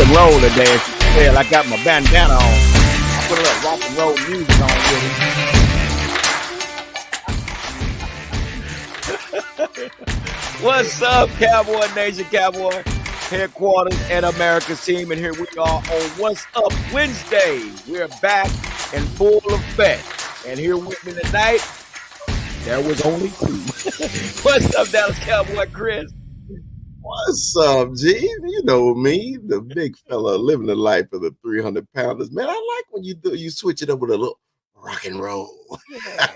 and roll today. As you can tell, I got my bandana on. I put a little rock and roll music on with it. What's up, Cowboy Nation, Cowboy headquarters and America's team, and here we are on What's Up Wednesday. We're back in full effect, and here with me tonight, there was only two. What's up, Dallas Cowboy Chris? What's up, G? You know me, the big fella living the life of the 300-pounders. Man, I like when you switch it up with a little rock and roll. Yeah,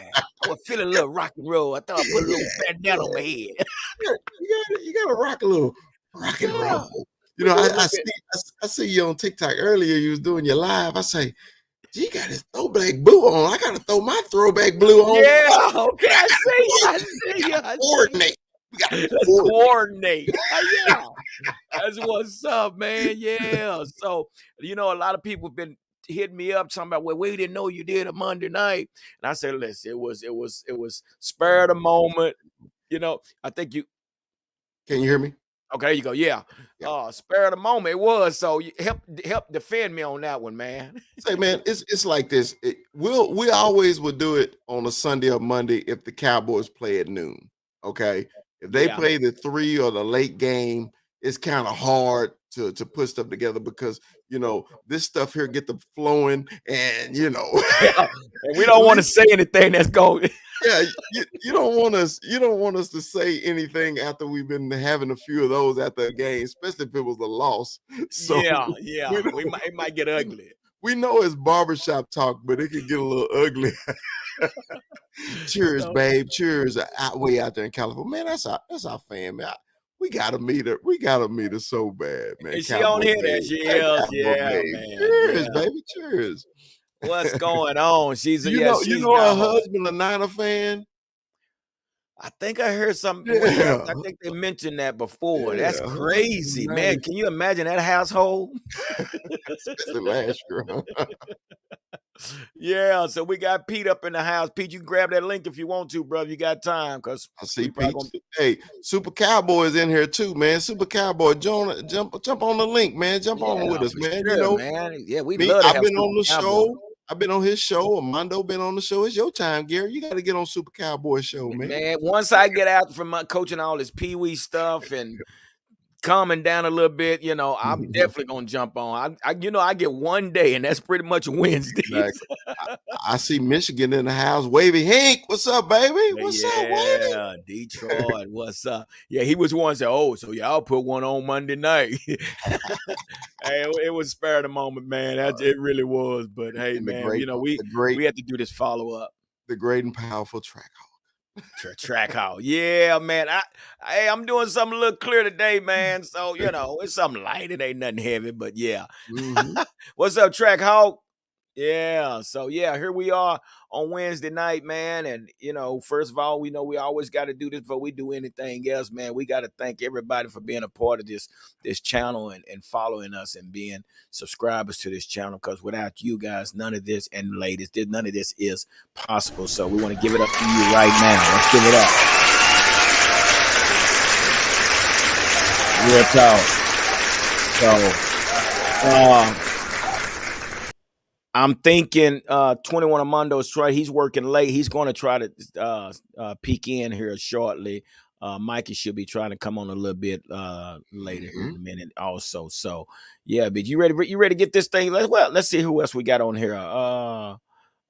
I was feeling a little rock and roll. I thought I put a little bandana on my head. You gotta rock a little rock and roll. You know, I see you on TikTok earlier. You was doing your live. I say, G got his throwback blue on. I gotta throw my throwback blue on. Yeah, okay. I see you. Coordinate. Let's coordinate. Yeah, that's what's up, man. Yeah. So, a lot of people have been hitting me up talking about, well, we didn't know you did a Monday night. And I said, listen, it was spur of the moment. I think you. Can you hear me? Okay, there you go. Yeah. Spur of the moment. It was. So you help defend me on that one, man. Say, man, it's like this. We always would do it on a Sunday or Monday if the Cowboys play at noon. Okay. If they play the 3 or the late game, it's kind of hard to put stuff together because this stuff here get them flowing, and and we don't want to say anything that's going. Yeah, you don't want us to say anything after we've been having a few of those after a game, especially if it was a loss. So yeah, it might get ugly. We know it's barbershop talk, but it can get a little ugly. Cheers, babe. Cheers. Way out there in California, man. That's our fan, man. We gotta meet her. We gotta meet her so bad, man. Is she on here? There she is. Yeah, man. Cheers, baby. Cheers. What's going on? She's her husband a Niner fan. I think I heard something. Yeah. I think they mentioned that before. Yeah. That's crazy, man. Can you imagine that household? Especially last year. Yeah, so we got Pete up in the house. Pete, you can grab that link if you want to, brother. You got time, because I see Pete. Hey, Super Cowboy is in here too, man. Super Cowboy, jump on the link, man. Jump on with us, man. Sure, man. Yeah, I've been on the show. I've been on his show. Armando been on the show. It's your time, Gary. You got to get on Super Cowboy show, man. Man, once I get out from my coaching all this Pee-wee stuff and calming down a little bit, I'm definitely gonna jump on. I get one day, and that's pretty much Wednesday. Exactly. I see Michigan in the house. Wavy Hank, what's up, baby? What's up, Wavy? Yeah, Detroit, what's up? Yeah, he was one say, "Oh, so y'all put one on Monday night." Hey, it was spare the moment, man. It really was. But hey, man, we had to do this follow up. The great and powerful Track Hawk. Track Hawk. Yeah, man. I'm doing something a little clear today, man. So, it's something light. It ain't nothing heavy, but yeah. Mm-hmm. What's up, Track Hawk? Yeah. So, yeah, here we are on Wednesday night, man. And, first of all, we know we always got to do this before we do anything else, man. We got to thank everybody for being a part of this channel and following us and being subscribers to this channel, because without you guys, none of this, and ladies, none of this is possible. So we want to give it up to you right now. Let's give it up. Real talk. So, I'm thinking 21 Armando's try. He's working late. He's going to try to peek in here shortly. Mikey should be trying to come on a little bit later here in a minute also. So yeah, but you ready to get this thing? Let's see who else we got on here.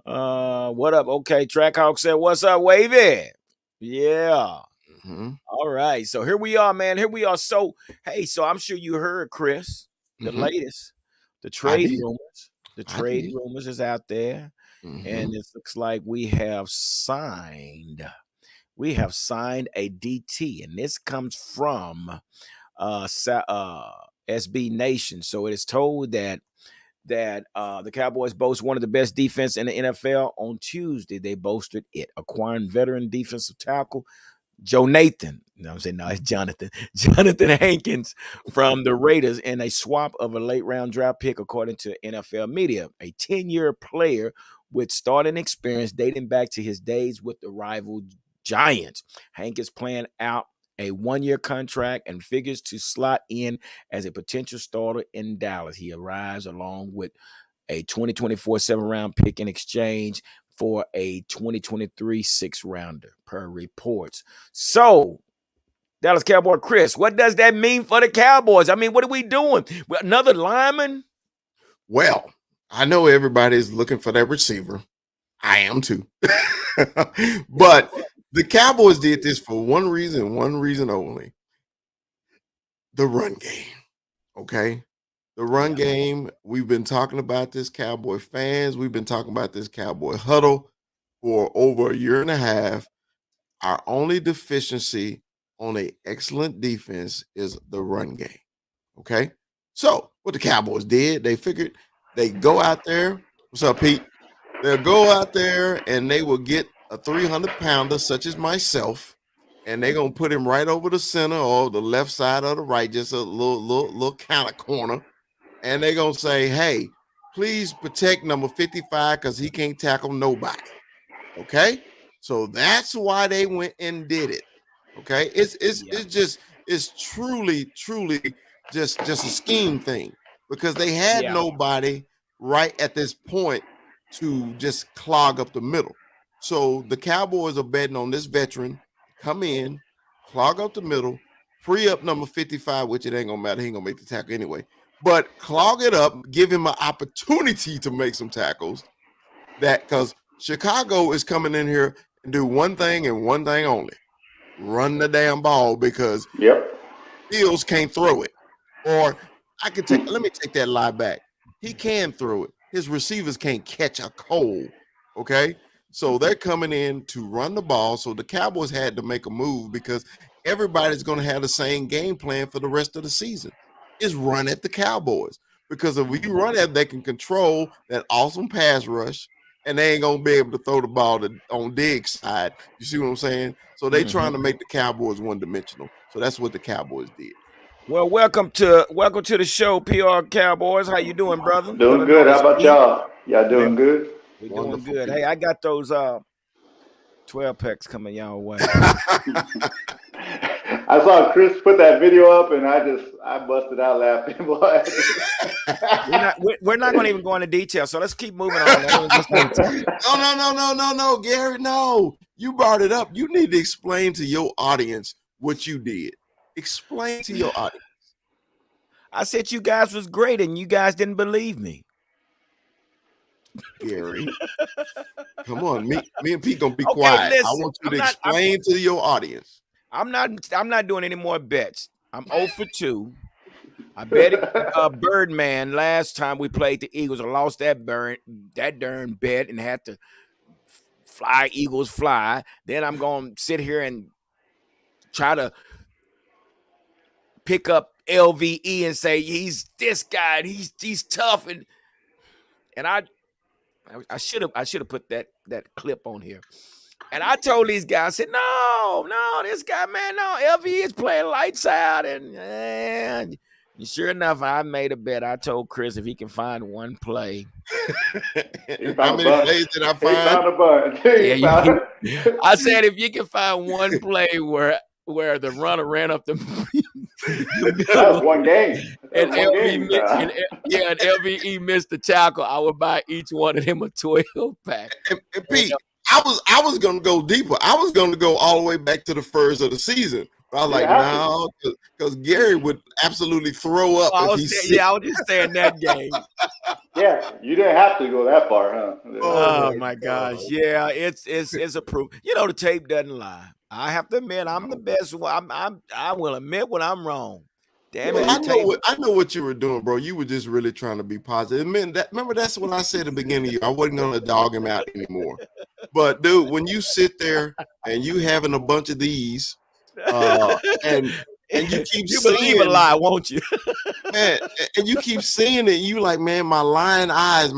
What up? Okay, Trackhawk said, "What's up, Wavy?" Yeah. Mm-hmm. All right. So here we are, man. Here we are. So so I'm sure you heard, Chris, the latest, the trade rumors. The trade rumors is out there, and it looks like we have signed a DT, and this comes from SB Nation. So it is told that the Cowboys boast one of the best defense in the NFL. On Tuesday, they boasted it, acquiring veteran defensive tackle Joe Nathan. No, I'm saying no, it's Jonathan. Jonathan Hankins from the Raiders in a swap of a late round draft pick, according to NFL media. A 10-year player with starting experience dating back to his days with the rival Giants. Hankins playing out a 1-year contract and figures to slot in as a potential starter in Dallas. He arrives along with a 2024 7th-round pick in exchange for a 2023 6th-rounder, per reports. So, Dallas Cowboy Chris, what does that mean for the Cowboys? I mean, what are we doing? Another lineman? Well, I know everybody's looking for that receiver. I am too. But the Cowboys did this for one reason only. The run game. Okay. The run game, we've been talking about this, Cowboy fans. We've been talking about this Cowboy huddle for over a year and a half. Our only deficiency on an excellent defense is the run game. Okay. So, what the Cowboys did, they figured they go out there. What's up, Pete? They'll go out there and they will get a 300-pounder, such as myself, and they're going to put him right over the center or the left side or the right, just a little kind of corner. And they're going to say, hey, please protect number 55 because he can't tackle nobody. Okay? So that's why they went and did it. Okay? It's truly just a scheme thing because they had nobody right at this point to just clog up the middle. So the Cowboys are betting on this veteran come in, clog up the middle, free up number 55, which it ain't gonna matter. He ain't gonna make the tackle anyway. But clog it up, give him an opportunity to make some tackles. That because Chicago is coming in here and do one thing and one thing only: run the damn ball because Fields can't throw it. Or let me take that lie back. He can throw it. His receivers can't catch a cold. Okay. So they're coming in to run the ball. So the Cowboys had to make a move because everybody's going to have the same game plan for the rest of the season. Is run at the Cowboys. Because if you run at, they can control that awesome pass rush, and they ain't gonna be able to throw the ball on Diggs' side. You see what I'm saying? So they trying to make the Cowboys one-dimensional. So that's what the Cowboys did. Well, welcome to the show, PR Cowboys. How you doing, brother? Doing good. How about y'all? Y'all doing good? We're Wonderful, doing good. Pete. Hey, I got those 12 packs coming y'all way. I saw Chris put that video up, and I busted out laughing. Boy. we're not going to even go into detail, so let's keep moving on. No, Gary, no. You brought it up. You need to explain to your audience what you did. Explain to your audience. I said you guys was great, and you guys didn't believe me. Gary, come on. Me and Pete gonna be quiet. Listen, I want you to explain to your audience. I'm not doing any more bets. I'm 0 for 2. I bet Birdman last time we played the Eagles. I lost that darn bet and had to fly Eagles fly. Then I'm gonna sit here and try to pick up LVE and say he's this guy and he's tough and I should have put that clip on here. And I told these guys, I said, no, this guy, man, no, LVE is playing lights out. And sure enough, I made a bet. I told Chris if he can find one play. How many plays did I find? He found a bunch. I said if you can find one play where the runner ran up the that was one game. And LVE missed the tackle, I would buy each one of them a 12-pack. And Pete, I was gonna go deeper. I was gonna go all the way back to the first of the season. But I was like, no, because Gary would absolutely throw up. I was just saying that game. Yeah, you didn't have to go that far, huh? Oh my gosh. Yeah, it's a proof. The tape doesn't lie. I have to admit, I'm the best one. I will admit when I'm wrong. Damn it. I know what you were doing, bro. You were just really trying to be positive. Remember, that's what I said at the beginning of you. I wasn't gonna dog him out anymore. But dude, when you sit there and you having a bunch of these, and you keep believe a lie, won't you? Man, and you keep saying it, you like, man, my lying eyes.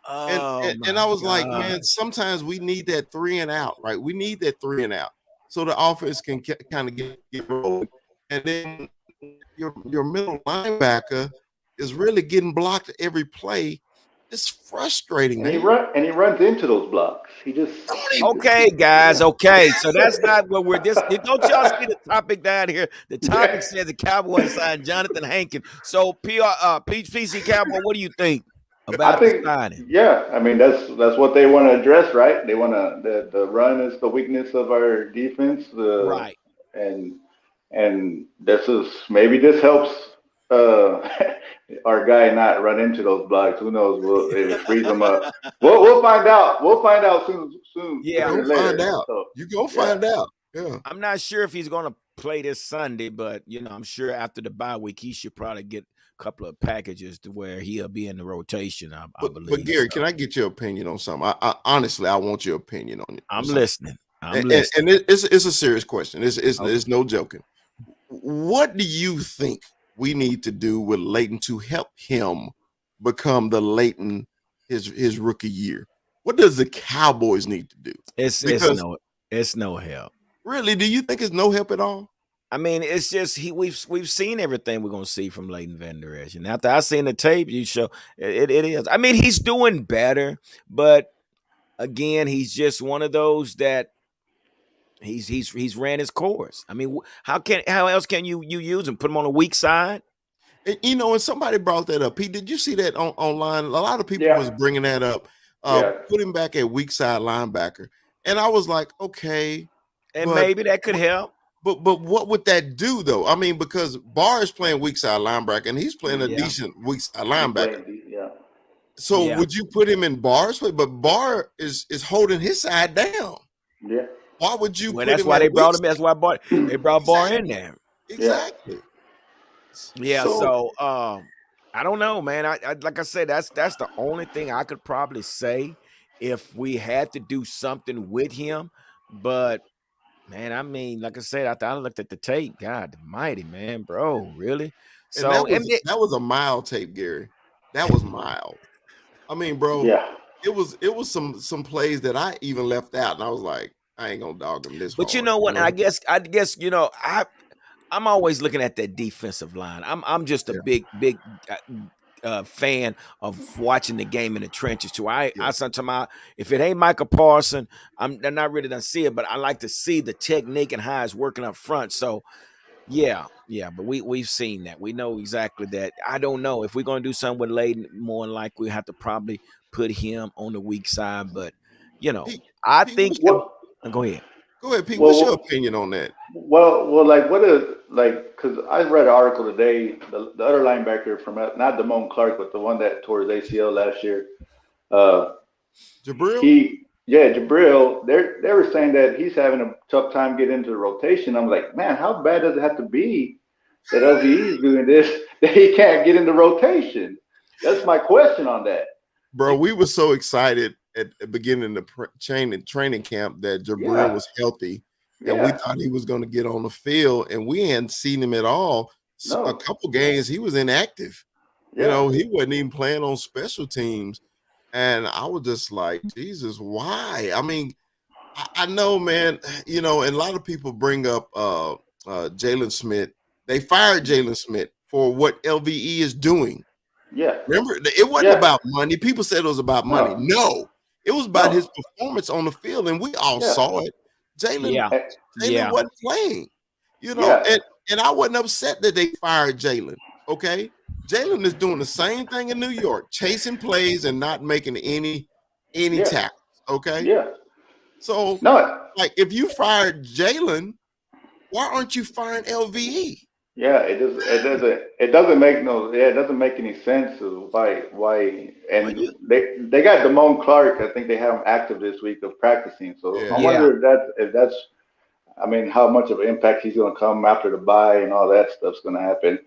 And I was like, man, sometimes we need that 3 and out, right? We need that 3 and out so the offense can kind of get rolling. And then your middle linebacker is really getting blocked every play. It's frustrating, And man. he runs into those blocks. He just Okay, guys. yeah. Okay, so that's not what we're this. Don't y'all see the topic down here? The topic Yeah. says the Cowboys signed Jonathan Hankins. So PC Cowboy, what do you think I about the think, signing? yeah. I mean, that's what they want to address, right? They want to the run is the weakness of our defense. Right. And this is maybe this helps uh, our guy not run into those blocks. Who knows? If it frees him up. We'll find out. We'll find out You're Yeah, sooner gonna or find later. out. So You're gonna yeah, find out. Yeah. I'm not sure if he's going to play this Sunday, but I'm sure after the bye week he should probably get a couple of packages to where he'll be in the rotation. I But believe Gary, so. can I get your opinion on something? I honestly, I want your opinion on I'm something. listening. I'm And, listening. it's a serious question. Okay. It's no joking. What do you think we need to do with Leighton to help him become the Leighton his rookie year? What does the Cowboys need to do? It's Because no help. really, do you think it's no help at all? I mean, it's just we've seen everything we're gonna see from Leighton Vander Esch, and after I seen the tape, you show it is. I mean, he's doing better, but again, he's just one of those that he's ran his course. I mean, how else can you use him? Put him on a weak side? And, and somebody brought that up. Pete, did you see that online? A lot of people was yeah, bringing that up. yeah. Put him back at weak side linebacker, and I was like, okay, And but maybe that could help. but what would that do though? I mean, because Barr is playing weak side linebacker, and he's playing a Yeah, decent weak side He's linebacker. playing. Yeah, So yeah. would you put him in Barr's way? But Barr is holding his side down. yeah, Why would you Well, put that's him why at they weak brought him. side? That's why they brought Barr in Exactly. there. yeah. Exactly. Yeah, So so I don't know, man. I like I said, that's the only thing I could probably say if we had to do something with him. But man, I mean, like I said, after I looked at the tape, God Almighty, man, bro, really? and So that was a mild tape, Gary. That was mild. I mean, bro, Yeah. it was some plays that I even left out, and I was like, I ain't gonna dog him this but you hard, know you what? know? I guess I'm always looking at that defensive line. I'm just a Yeah, big fan of watching the game in the trenches too. yeah. I sometimes if it ain't Michael Parson, I'm not really gonna see it, but I like to see the technique and how it's working up front. So yeah, but we've seen that. We know exactly that. I don't know if we're gonna do something with Layden. More than likely, we have to probably put him on the weak side. But Pete, I Pete, think. What? Go ahead. go ahead, Pete. What's your Well, opinion on that? like what is like? Because I read an article today. The other linebacker from not Damone Clark, but the one that tore his ACL last year. Uh, Jabril? Jabril. They were saying that he's having a tough time getting into the rotation. I'm like, man, how bad does it have to be that LVE is doing this that he can't get into rotation? That's my question on that. Bro, we were so excited at the beginning of the training camp that Jabril Yeah, was healthy, and we yeah, thought he was going to get on the field, and we hadn't seen him at all. A no, couple games he was inactive. yeah, He wasn't even playing on special teams, and I was just like, Jesus, why? I mean, I know, man. And a lot of people bring up Jalen Smith. They fired Jalen Smith for what LVE is doing. yeah, Remember, it wasn't yeah, about money. People said it was about money. no, No, it was about his no, performance on the field, and we all yeah, saw it. Jalen Yeah, eh, Jalen yeah, wasn't playing, yeah, and I wasn't upset that they fired Jalen. Okay, Jalen is doing the same thing in New York, chasing plays and not making any yeah, tackles. Okay, yeah. so No, like if you fired Jalen, why aren't you firing LVE? yeah, it doesn't make no yeah, it doesn't make any sense of why well, and they got Damone Clark. I think they have him active this week of practicing. So I Yeah, yeah, wonder if that's I mean how much of an impact he's gonna come after the bye and all that stuff's gonna happen.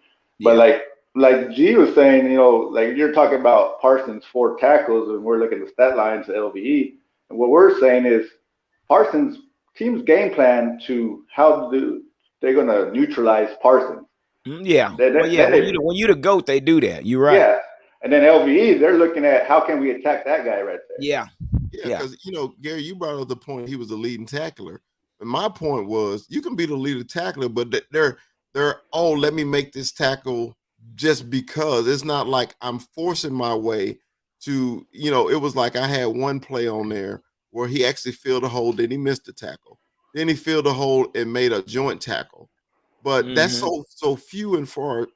But yeah. like G was saying, like you're talking about Parsons 4 tackles and we're looking at the stat lines of LVE. And what we're saying is Parsons team's game plan to how do they're gonna neutralize Parsons. Yeah. Well, yeah. Then When they you the goat, they do that. You're right. yeah, and then LVE they're looking at how can we attack that guy right there. Yeah, yeah, yeah, because Gary, you brought up the point he was a leading tackler. And my point was you can be the leader tackler, but they're let me make this tackle just because. It's not like I'm forcing my way to, it was like I had one play on there where he actually filled a hole, then he missed the tackle. Then he filled a hole and made a joint tackle. But that's so few and far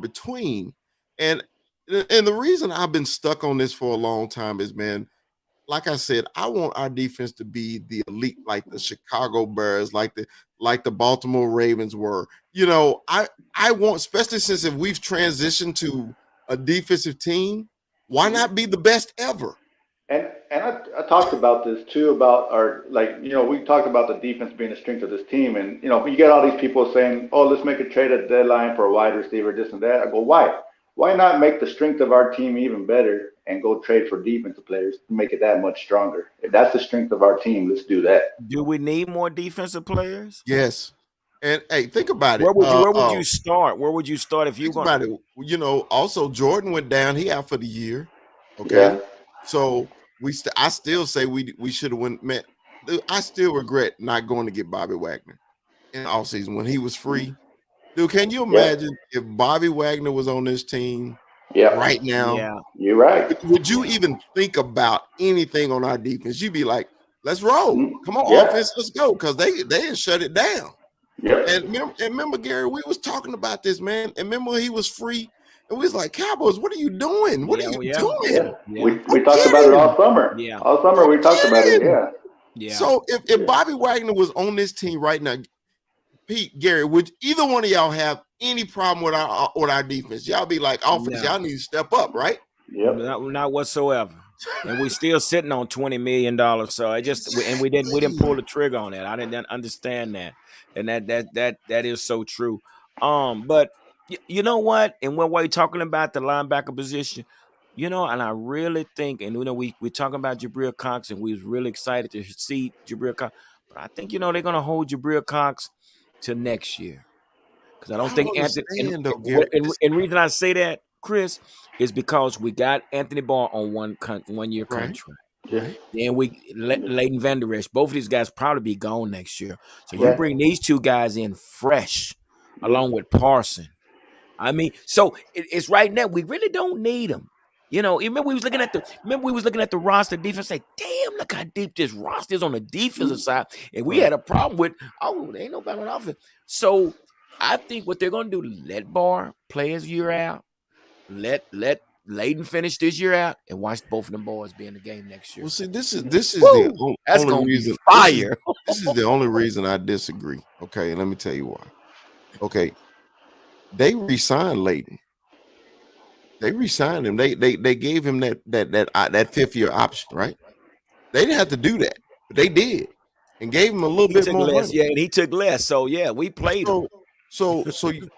between. And the reason I've been stuck on this for a long time is, man, like I said, I want our defense to be the elite, like the Chicago Bears, like the Baltimore Ravens were. I want, especially since if we've transitioned to a defensive team, why not be the best ever? And I talked about this too, about our, like, we talked about the defense being the strength of this team, and you get all these people saying, oh, let's make a trade at the deadline for a wide receiver, this and that. I go, why? Why not make the strength of our team even better and go trade for defensive players to make it that much stronger? If that's the strength of our team, let's do that. Do we need more defensive players? Yes. And hey, think about it. Where would you start? Where would you start if you think about it? Also Jordan went down. He out for the year. Okay. Yeah. So I still say we should have went. Man, I still regret not going to get Bobby Wagner in the offseason when he was free. Dude, can you imagine if Bobby Wagner was on this team right now? Yeah, you're right. Would you even think about anything on our defense? You'd be like, let's roll. Come on, offense, let's go. Because they didn't shut it down. Yep. And remember, Gary, we was talking about this, man. And remember he was free. And we was like, Cowboys, what are you doing? What are you doing? Yeah. We talked about it all summer. Yeah. All summer we talked about it. Yeah. Yeah. So if Bobby Wagner was on this team right now, Pete, Gary, would either one of y'all have any problem with our defense? Y'all be like, offense, y'all need to step up, right? Yep. Not whatsoever. And we're still sitting on $20 million. So we didn't pull the trigger on that. I didn't understand that. And that is so true. But you know what? And when we're talking about the linebacker position, and I really think, and we're talking about Jabril Cox, and we was really excited to see Jabril Cox. But I think they're gonna hold Jabril Cox to next year. Because I don't think Anthony. And reason I say that, Chris, is because we got Anthony Barr on 1 year contract. Right. Then Leighton Vander Esch. Both of these guys probably be gone next year. So you bring these two guys in fresh, along with Parson. I mean, so it's right now. We really don't need them. Remember we was looking at the roster defense. Say, damn, look how deep this roster is on the defensive side, and we had a problem with. Oh, there ain't nobody on offense. So I think what they're gonna do: let Barr play his year out, let Leighton finish this year out, and watch both of them boys be in the game next year. Well, see, this is the only reason. Fire. This is the only reason I disagree. Okay, and let me tell you why. Okay, they re-signed Leighton. They re-signed him. They gave him that 5th year option, right? They didn't have to do that, but they did, and gave him a little bit more less. money. Yeah, and he took less. So yeah, we played him. So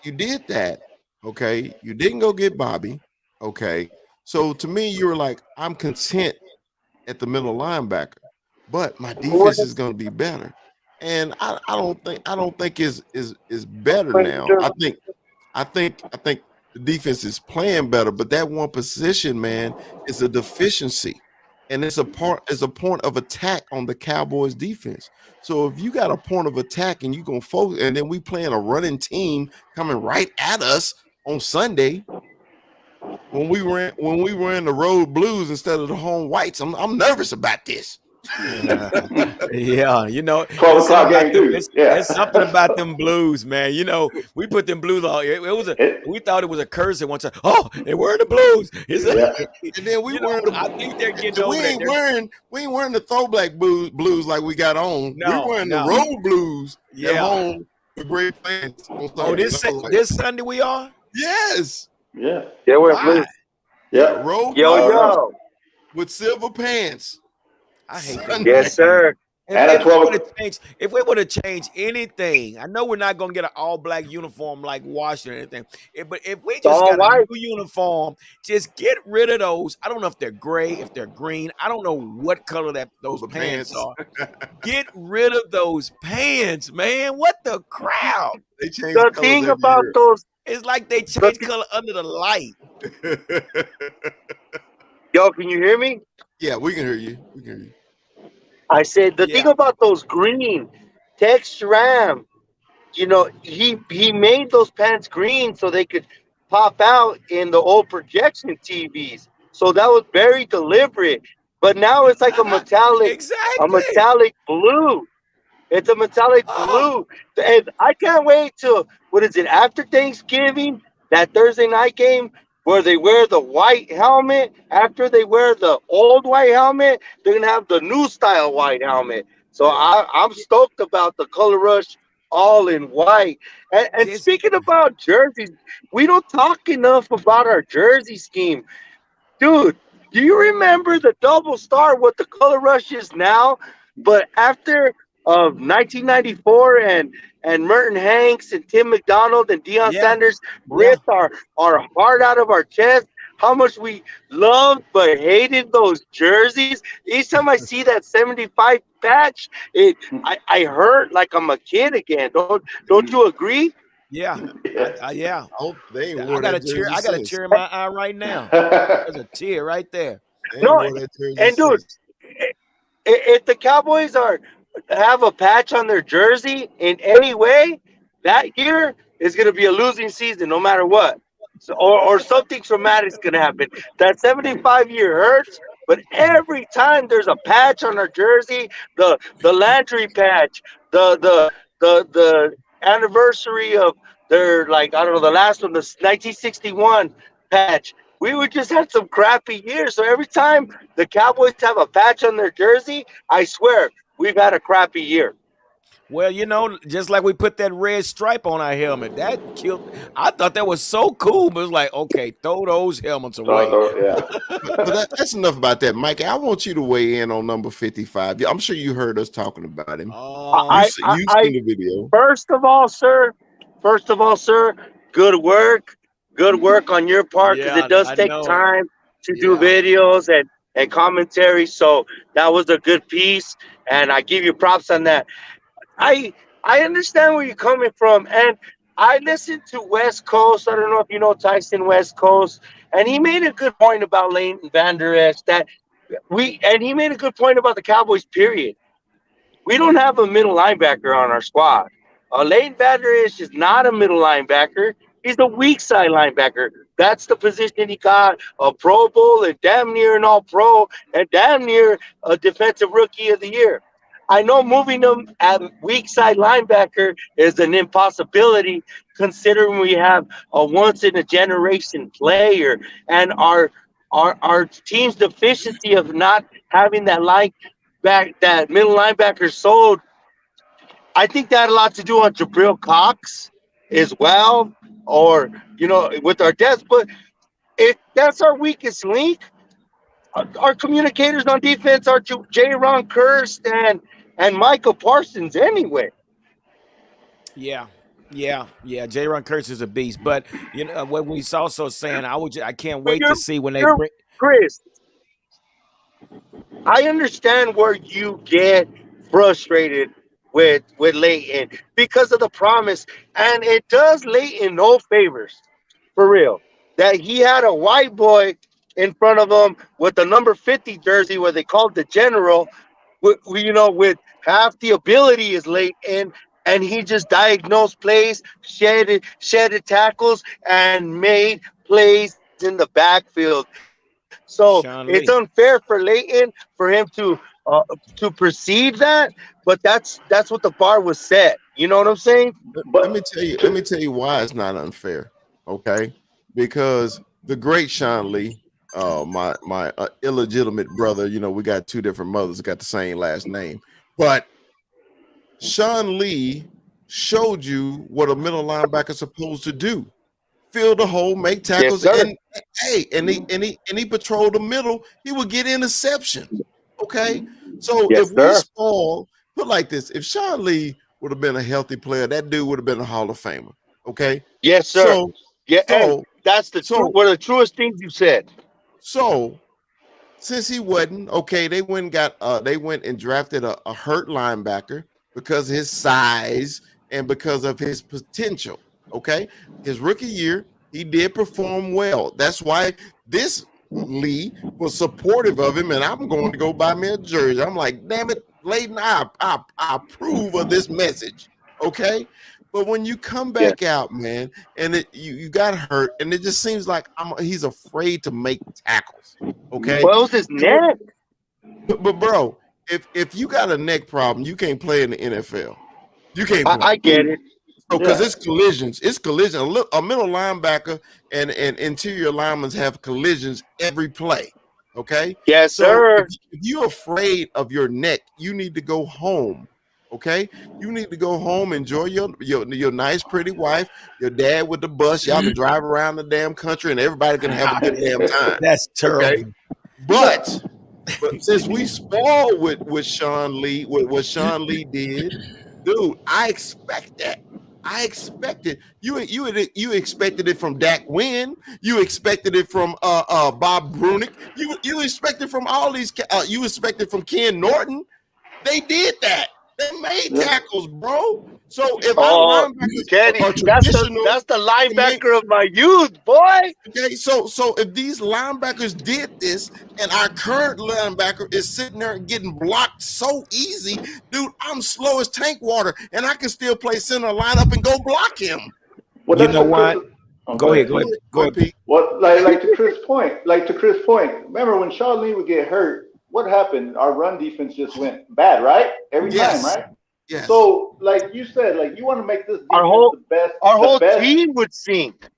you did that. Okay, you didn't go get Bobby. Okay, so to me, you were like, I'm content at the middle linebacker, but my defense is going to be better, and I don't think is better now. I think the defense is playing better, but that one position, man, is a deficiency, and it's a point of attack on the Cowboys defense. So if you got a point of attack and you gonna focus, and then we playing a running team coming right at us on Sunday, when we ran the road blues instead of the home whites, I'm nervous about this. Yeah, 12 o'clock game too. There's something about them blues, man. We put them blues on. We thought it was a curse at one time. Oh, they were the blues. And then we wearing I think they're getting over that. We ain't wearing the throwback blues like we got on. No, we're wearing the road blues at home with great fans. Oh, this Sunday we are? Yes. Yeah. Yeah, we're blues. Yeah. Road Yo. with silver pants. I hate that. Yes, sir. If we would have changed anything, I know we're not going to get an all-black uniform like Washington or anything, but if we just got a new uniform, just get rid of those. I don't know if they're gray, if they're green. I don't know what color those pants are. Get rid of those pants, man. What the crap? They changed the thing about year. Those. It's like they change color under the light. Yo, can you hear me? Yeah, we can hear you. We can hear you. I said the thing about those green Tex Ram, he made those pants green so they could pop out in the old projection TVs. So that was very deliberate. But now it's like a Exactly. metallic blue. It's a metallic Oh, blue. And I can't wait till, what is it, after Thanksgiving, that Thursday night game where they wear the white helmet. After they wear the old white helmet, they're going to have the new style white helmet. So Yeah. I'm stoked about the color rush all in white. And just speaking about jerseys, we don't talk enough about our jersey scheme. Dude, do you remember the double star, what the color rush is now? But after 1994 and Merton Hanks and Tim McDonald and Deion yeah, Sanders yeah. ripped our heart out of our chest, how much we loved but hated those jerseys. Each time I see that 75 patch, I hurt like I'm a kid again. Don't you agree? Yeah. Yes. Yeah. Oh, they ain't I wore got a that tear. jersey I got a since. tear in my eye right now. There's a tear right there. They ain't No, wore that jersey and dude, since. if the Cowboys are have a patch on their jersey in any way, that year is going to be a losing season, no matter what. So, or something traumatic is going to happen. That 75-year hurts, but every time there's a patch on our jersey, the Landry patch, the anniversary of their, like, I don't know, the last one, the 1961 patch. We would just had some crappy years. So every time the Cowboys have a patch on their jersey, I swear we've had a crappy year. Well, just like we put that red stripe on our helmet, that killed. I thought that was so cool, but it's like, okay, throw those helmets away. Yeah. But that's enough about that, Mike. I want you to weigh in on number 55. I'm sure you heard us talking about him. Oh, You I seen the video. first of all, sir, good work, good work on your part because yeah, it does I take know. time to do Yeah, videos and commentary. So that was a good piece, and I give you props on that. I I understand where you're coming from, and I listened to West Coast. I don't know if you know Tyson West Coast, and he made a good point about Leighton Vander Esch that he made a good point about the Cowboys. Period. We don't have a middle linebacker on our squad. Leighton Vander Esch is not a middle linebacker. He's a weak side linebacker. That's the position he got a Pro Bowl and damn near an All Pro and damn near a Defensive Rookie of the Year. I know moving him at weak side linebacker is an impossibility considering we have a once in a generation player and our team's deficiency of not having that middle linebacker sold. I think that had a lot to do on Jabril Cox as well, or with our depth. But if that's our weakest link, our communicators on defense are J. Ron Kirst and Michael Parsons anyway. yeah, yeah. J. Kurtz is a beast, but what we also saying, I can't But wait to see when they you're bring. Chris. I understand where you get frustrated with Leighton because of the promise, and it does Leighton no favors, for real. That he had a white boy in front of him with the number 50 jersey, where they called the general, with half the ability is Leighton, and he just diagnosed plays, shedded tackles, and made plays in the backfield. So it's Sean unfair Lee. for Leighton for him to perceive that, but that's what the bar was set. You know what I'm saying? Let me But tell you. Let me to, tell you why it's not unfair. Okay, because the great Sean Lee, my illegitimate brother. We got two different mothers, got the same last name, but Sean Lee showed you what a middle linebacker is supposed to do: fill the hole, make Yes, tackles, sir. and hey, and he patrolled the middle. He would get interceptions. Okay, so if Yes, we sir. spoil, put like this: if Sean Lee would have been a healthy player, that dude would have been a Hall of Famer. Okay, Yes, sir. so Yeah, and so that's the true so one of the truest things you said. so since he wasn't okay, they went and drafted a hurt linebacker because of his size and because of his potential. Okay, his rookie year he did perform well. That's why this Lee was supportive of him, and I'm going to go buy me a jersey. I'm like, damn it, Layden, I approve of this message. Okay, But when you come Yeah. back out, man, and you got hurt, and it just seems like he's afraid to make tackles. Okay, Well, it was his neck. but bro, if you got a neck problem, you can't play in the NFL. You can't play. I get it. So, because Yeah. it's collisions, it's collision. A middle linebacker and interior linemen have collisions every play. Okay, Yes, so if, sir. if you're afraid of your neck, you need to go home. Okay, you need to go home, enjoy your nice, pretty wife, your dad with the bus. Y'all can drive around the damn country, and everybody can have a good damn time. That's Okay, terrible. but since we spoiled with Sean Lee, with what Sean Lee did, dude, I expect that. I expected you expected it from Dak Wynn. You expected it from Bob Brunick. You expected from all these. You expected from Ken Norton. They did that. They made Yeah. tackles, bro. So if our Oh, linebackers Kenny, are that's traditional, the to make linebacker of my youth, boy. okay, so if these linebackers did this, and our current linebacker is sitting there and getting blocked so easy, dude, I'm slow as tank water, and I can still play center line up and go block him. Well, You that's know what Chris. what? Oh, go Go ahead. ahead. Go ahead. Go Go ahead, ahead. Pete. What like to Chris' point? Like to Chris' point. Remember when Sean Lee would get hurt? What happened? Our run defense just went bad, right? Every time, Yes, right? yes. So, like you said, like you want to make this Our defense whole our the whole best, team would sink.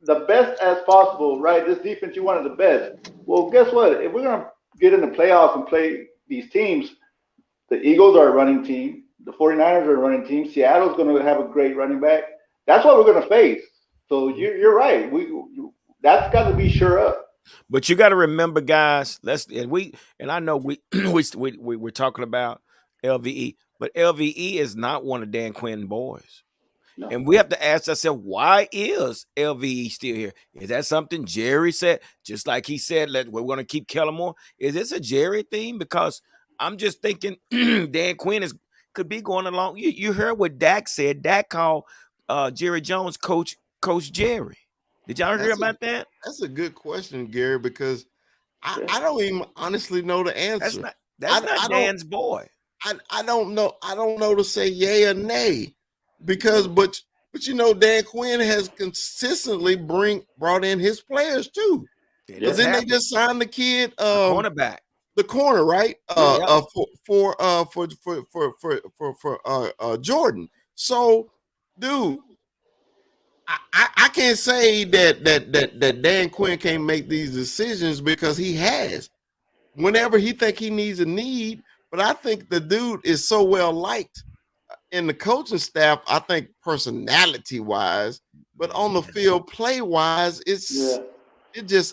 the best as possible, right? This defense, you wanted the best. Well, guess what? If we're gonna get in the playoffs and play these teams, the Eagles are a running team. The 49ers are a running team. Seattle's going to have a great running back. That's what we're going to face. So you're right. That's got to be sure up. But you got to remember, guys. And I know we're talking about LVE, but LVE is not one of Dan Quinn boys. No. And we have to ask ourselves, why is LVE still here? Is that something Jerry said? Just like he said, we're going to keep Kellen Moore. Is this a Jerry thing? Because I'm just thinking Dan Quinn could be going along. You heard what Dak said. Dak called Jerry Jones Coach Jerry. Did y'all hear That's a about that? that's a good question, Gary, because Yeah. I don't even honestly know the That's answer. not that's not I don't Dan's boy. I don't know. I don't know to say yay or nay, because Yeah. but you know Dan Quinn has consistently brought in his players too. It Yeah. Because has then they happened. just signed the kid, A cornerback. the corner, right? Yeah. Yep. For Jordan. So, dude, I can't say that Dan Quinn can't make these decisions because he has. Whenever he think he needs a need, but I think the dude is so well liked in the coaching staff. I think personality wise, but on the field play wise, Yeah.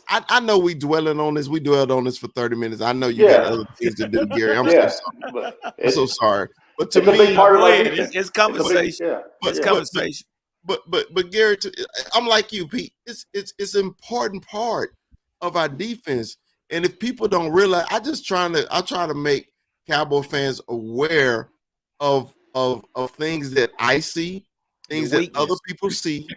I know we dwelling on this. We dwelled on this for 30 minutes. I know you got Yeah. other things to do, Gary. I'm so Yeah. sorry. But I'm so sorry. But to it's a big me, part of Go our ahead. defense. It's It's a big. conversation. Yeah. but It's Yeah. conversation. but Gary, I'm like you, Pete. It's an important part of our defense. And if people don't realize, I try to make Cowboy fans aware of things that I see, Your things that other weakness. people see,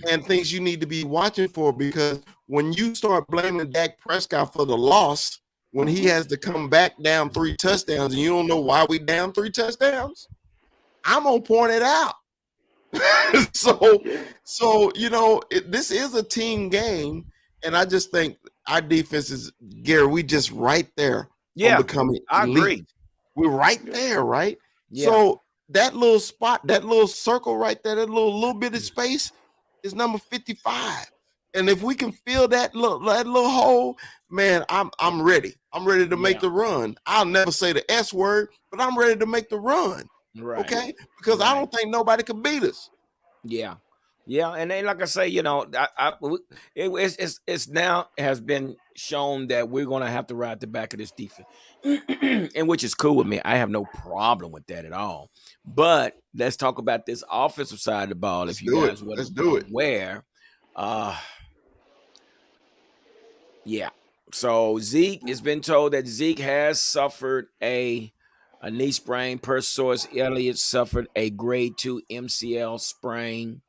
and things you need to be watching for. Because when you start blaming Dak Prescott for the loss, when he Mhm. has to come back down 3 touchdowns, and you don't know why we down 3 touchdowns, I'm gonna point it out. so Yeah. this is a team game, and I just think our defense is, Gary, we just right there on Yeah, becoming I elite. agree. We're right Yeah. there, right? Yeah. So that little spot, that little circle right there, that little bit of space is number 55. And if we can fill that little hole, man, I'm ready. I'm ready to make Yeah. the run. I'll never say the S word, but I'm ready to make the run. Right. Okay? Because I Right. don't think nobody can beat us. Yeah. Yeah. And then, like I say, it's now has been shown that we're going to have to ride the back of this defense, and which is cool with me. I have no problem with that at all. But let's talk about this offensive side of the ball. Let's If you do it. guys were Let's do it. aware, yeah. So Zeke, it's been told that Zeke has suffered a knee sprain. Per source, Elliott suffered a grade 2 MCL sprain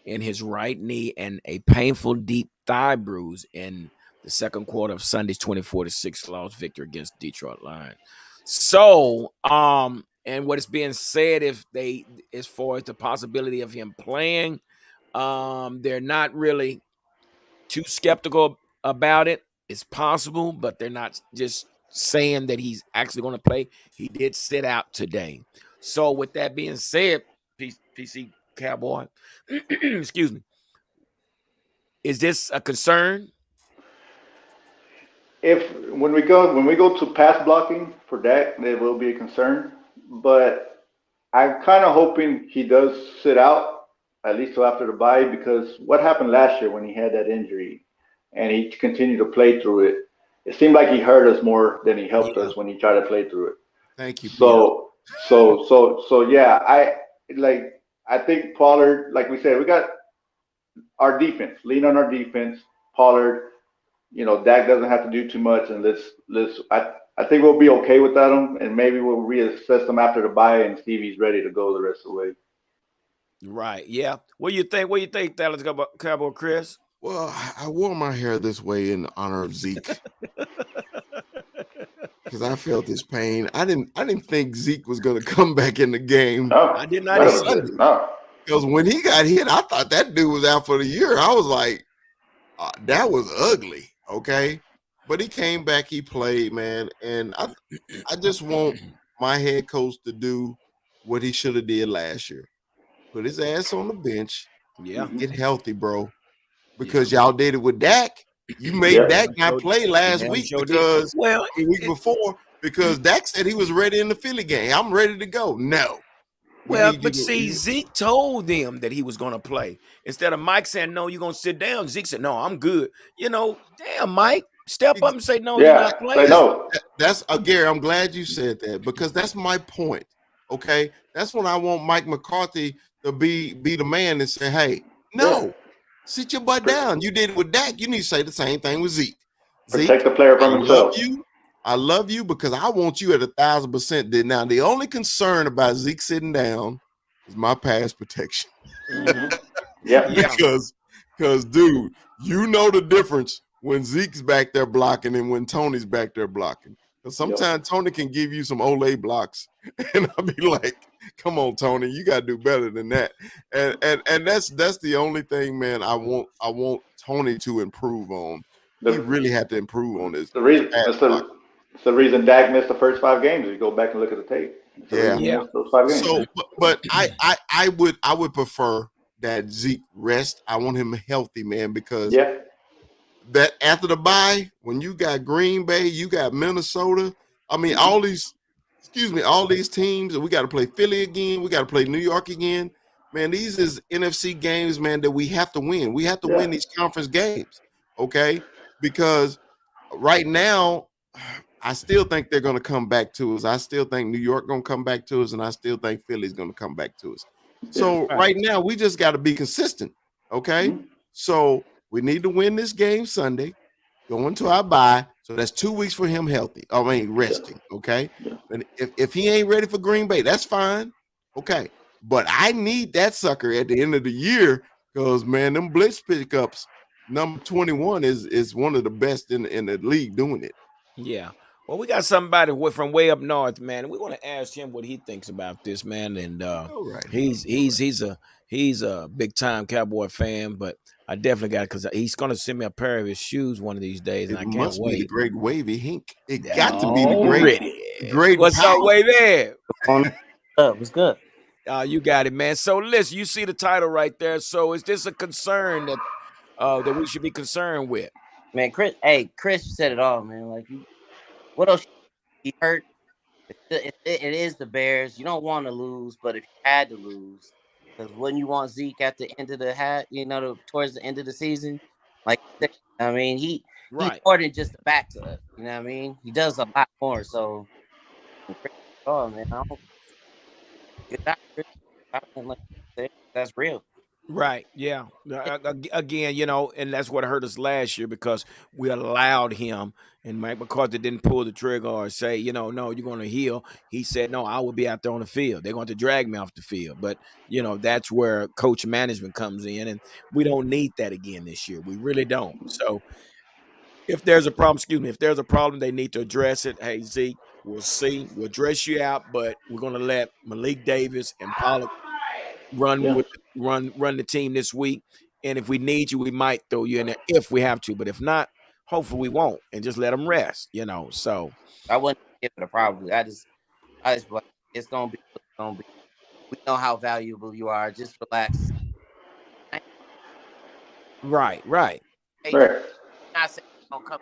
in his right knee and a painful deep thigh bruise in the second quarter of Sunday's 24-6 loss victory against Detroit Lions. So, and what is being said, if they, as far as the possibility of him playing, they're not really too skeptical about it. It's possible, but they're not just saying that he's actually going to play. He did sit out today. So with that being said, PC Cowboy, excuse me, is this a concern? If when we go to pass blocking for Dak, there will be a concern. But I'm kind of hoping he does sit out at least till after the bye, because what happened last year when he had that injury and he continued to play through it, it seemed like he hurt us more than he helped Yeah, us when he tried to play through it. Thank you, yeah, Pete. So yeah, I think Pollard, like we said, we got our defense, lean on our defense. Pollard, Dak doesn't have to do too much, and I think we'll be okay without him, and maybe we'll reassess him after the bye and see if he's ready to go the rest of the way. right. Yeah. What do you think? What do you think, Dallas Cowboy Chris? Well, I wore my hair this way in honor of Zeke because I felt his pain. I didn't think Zeke was going to come back in the game No, I did not not on a, either. Sunday no. because when he got hit, I thought that dude was out for the year. I was like, that was ugly. Okay, but he came back. He played, man, and I just want my head coach to do what he should have did last year. Put his ass on the bench Yeah, and Hmm. get healthy, bro. yeah, Because y'all did it with Dak. You made Yeah, Dak damn not sure, play last damn week sure did. because Well, the week before because Dak said he was ready in the Philly game. I'm ready to go. No, we well, need you but to. see, Zeke told them that he was going to play. Instead of Mike saying, no, you're going to sit down, Zeke said, no, I'm good. Damn, Mike, step up and say, no, you're yeah. not Say playing. no. That's Gary. I'm glad you said that because that's my point. Okay, that's when I want Mike McCarthy to be the man and say, "Hey, Yeah. no, sit your butt Pr- down. You did it with Dak. You need to say the same thing with Zeke. Protect Zeke, the player I from love himself. you. I love you because I want you at 1,000%. Now, the only concern about Zeke sitting down is my pass protection Hmm. Hmm. Yeah. Yeah, because dude, you know the difference when Zeke's back there blocking and when Tony's back there blocking. Because Yep. sometimes Tony can give you some Olay blocks, and I'll be like, "Come on, Tony, you got to do better than that." And that's the only thing, man. I want Tony to improve on. He The really had to improve on his the his reason pass that's block. the reason Dak missed the first 5 games. If you go back and look at the tape, that's the Yeah. reason he yeah, missed those 5 games. So, but I would prefer that Zeke rest. I want him healthy, man, because Yeah. that after the bye, when you got Green Bay, you got Minnesota. I mean, Hmm. all these teams, and we got to play Philly again. We got to play New York again. Man, these is NFC games, man, that we have to win. We have to Yeah. win these conference games, okay? Because right now, I still think they're going to come back to us. I still think New York going to come back to us, and I still think Philly's going to come back to us. Yeah. So right. right now, we just got to be consistent, okay? Hmm. So we need to win this game Sunday, go into our bye. So that's 2 weeks for him healthy. I mean, Yeah. resting, okay? Yeah. And if he ain't ready for Green Bay, that's fine, okay? But I need that sucker at the end of the year because man, them blitz pickups, number 21 is one of the best in the league doing it. Yeah. Well, we got somebody from way up north, man. And we want to ask him what he thinks about this, man. And All right. he's a big time Cowboy fan, but I definitely got because he's gonna send me a pair of his shoes one of these days, and It I can't must be the wait. great wavy Hink. It got to be the Already. great What's up, power. way there? On up, what's good? You got it, man. So listen, you see the title right there. So is this a concern that we should be concerned with? Man, Chris. Hey, Chris said it all, man. Like you, what else? He hurt. It is the Bears. You don't want to lose, but if you had to lose, because wouldn't you want Zeke at the end of the hat? Towards the end of the season, like I mean, he's Right. more than just a backup. You know what I mean? He does a lot more. So, oh man, I don't get that. I don't like that's real. Right. Yeah. Again, and that's what hurt us last year because we allowed him, and Mike McCarthy didn't pull the trigger or say, no, you're going to heal. He said, no, I will be out there on the field. They're going to drag me off the field. But, that's where coach management comes in, and we don't need that again this year. We really don't. So if there's a problem, they need to address it. Hey, Zeke, We'll see. We'll dress you out, but we're gonna let Malik Davis and Pollard run Yeah. with run the team this week. And if we need you, we might throw you in there if we have to. But if not, hopefully we won't, and just let them rest. So I wouldn't give it a problem. I just like it's gonna be what it's gonna be. We know how valuable you are. Just relax. I ain't right. hate you. Right. Not saying it's gonna come,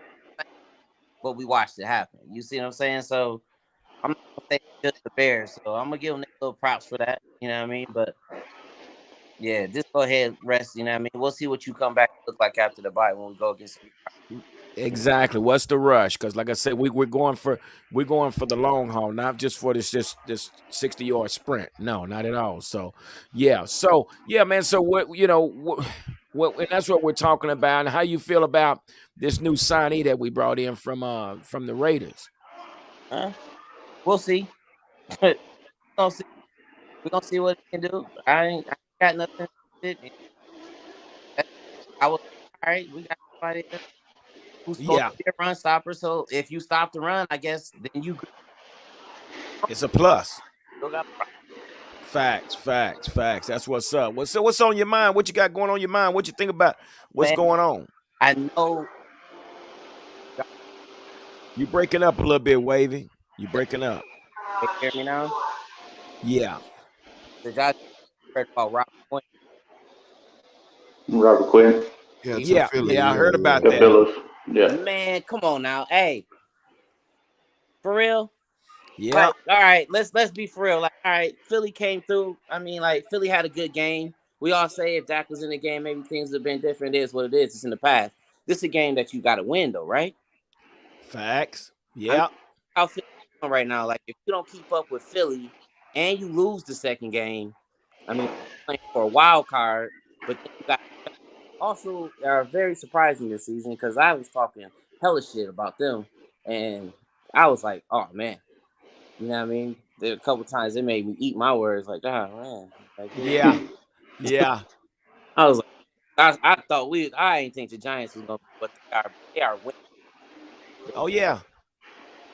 but we watched it happen. You see what I'm saying? So I'm not gonna say it's just the Bears. So I'm gonna give them a little props for that. You know what I mean? But yeah, just go ahead, rest. You know what I mean? We'll see what you come back and look like after the bye when we go against. Exactly. What's the rush? Because like I said, we're going for the long haul, not just for this 60-yard sprint. No, not at all. So yeah, man. So what and that's what we're talking about. And how you feel about this new signee that we brought in from the Raiders? We'll see. We're gonna see. We're gonna see what he can do. I ain't got nothing. I was all right. We got somebody who's supposed Yeah, to be a run stopper. So if you stop the run, I guess then you it's a plus. still got. Facts. That's what's up. What's on your mind? What you got going on your mind? What you think about what's Man, going on? I know. You breaking up a little bit, Wavy. You breaking up. You hear me now? Yeah. Did y'all heard about Robert Quinn? Robert Quinn. Yeah, to Yeah, Philly. yeah, I Yeah, heard yeah. about The that. Phillies. Yeah. Man, come on now. Hey, for real? Yeah, Like, all right, let's be for real. Like, all right, Philly came through. I mean, like, Philly had a good game. We all say if Dak was in the game, maybe things would have been different. It is what it is. It's in the past. This is a game that you got to win, though, right? facts. I mean, Yeah, how Philly doing right now? Like, if you don't keep up with Philly and you lose the second game, I mean, playing for a wild card, but then you got also are very surprising this season because I was talking hella shit about them, and I was like, oh man, you know what I mean? There a couple times they made me eat my words, like, oh man, like yeah, yeah. I was like, I thought I didn't think the Giants was gonna be what they are, but they are winning. Oh yeah.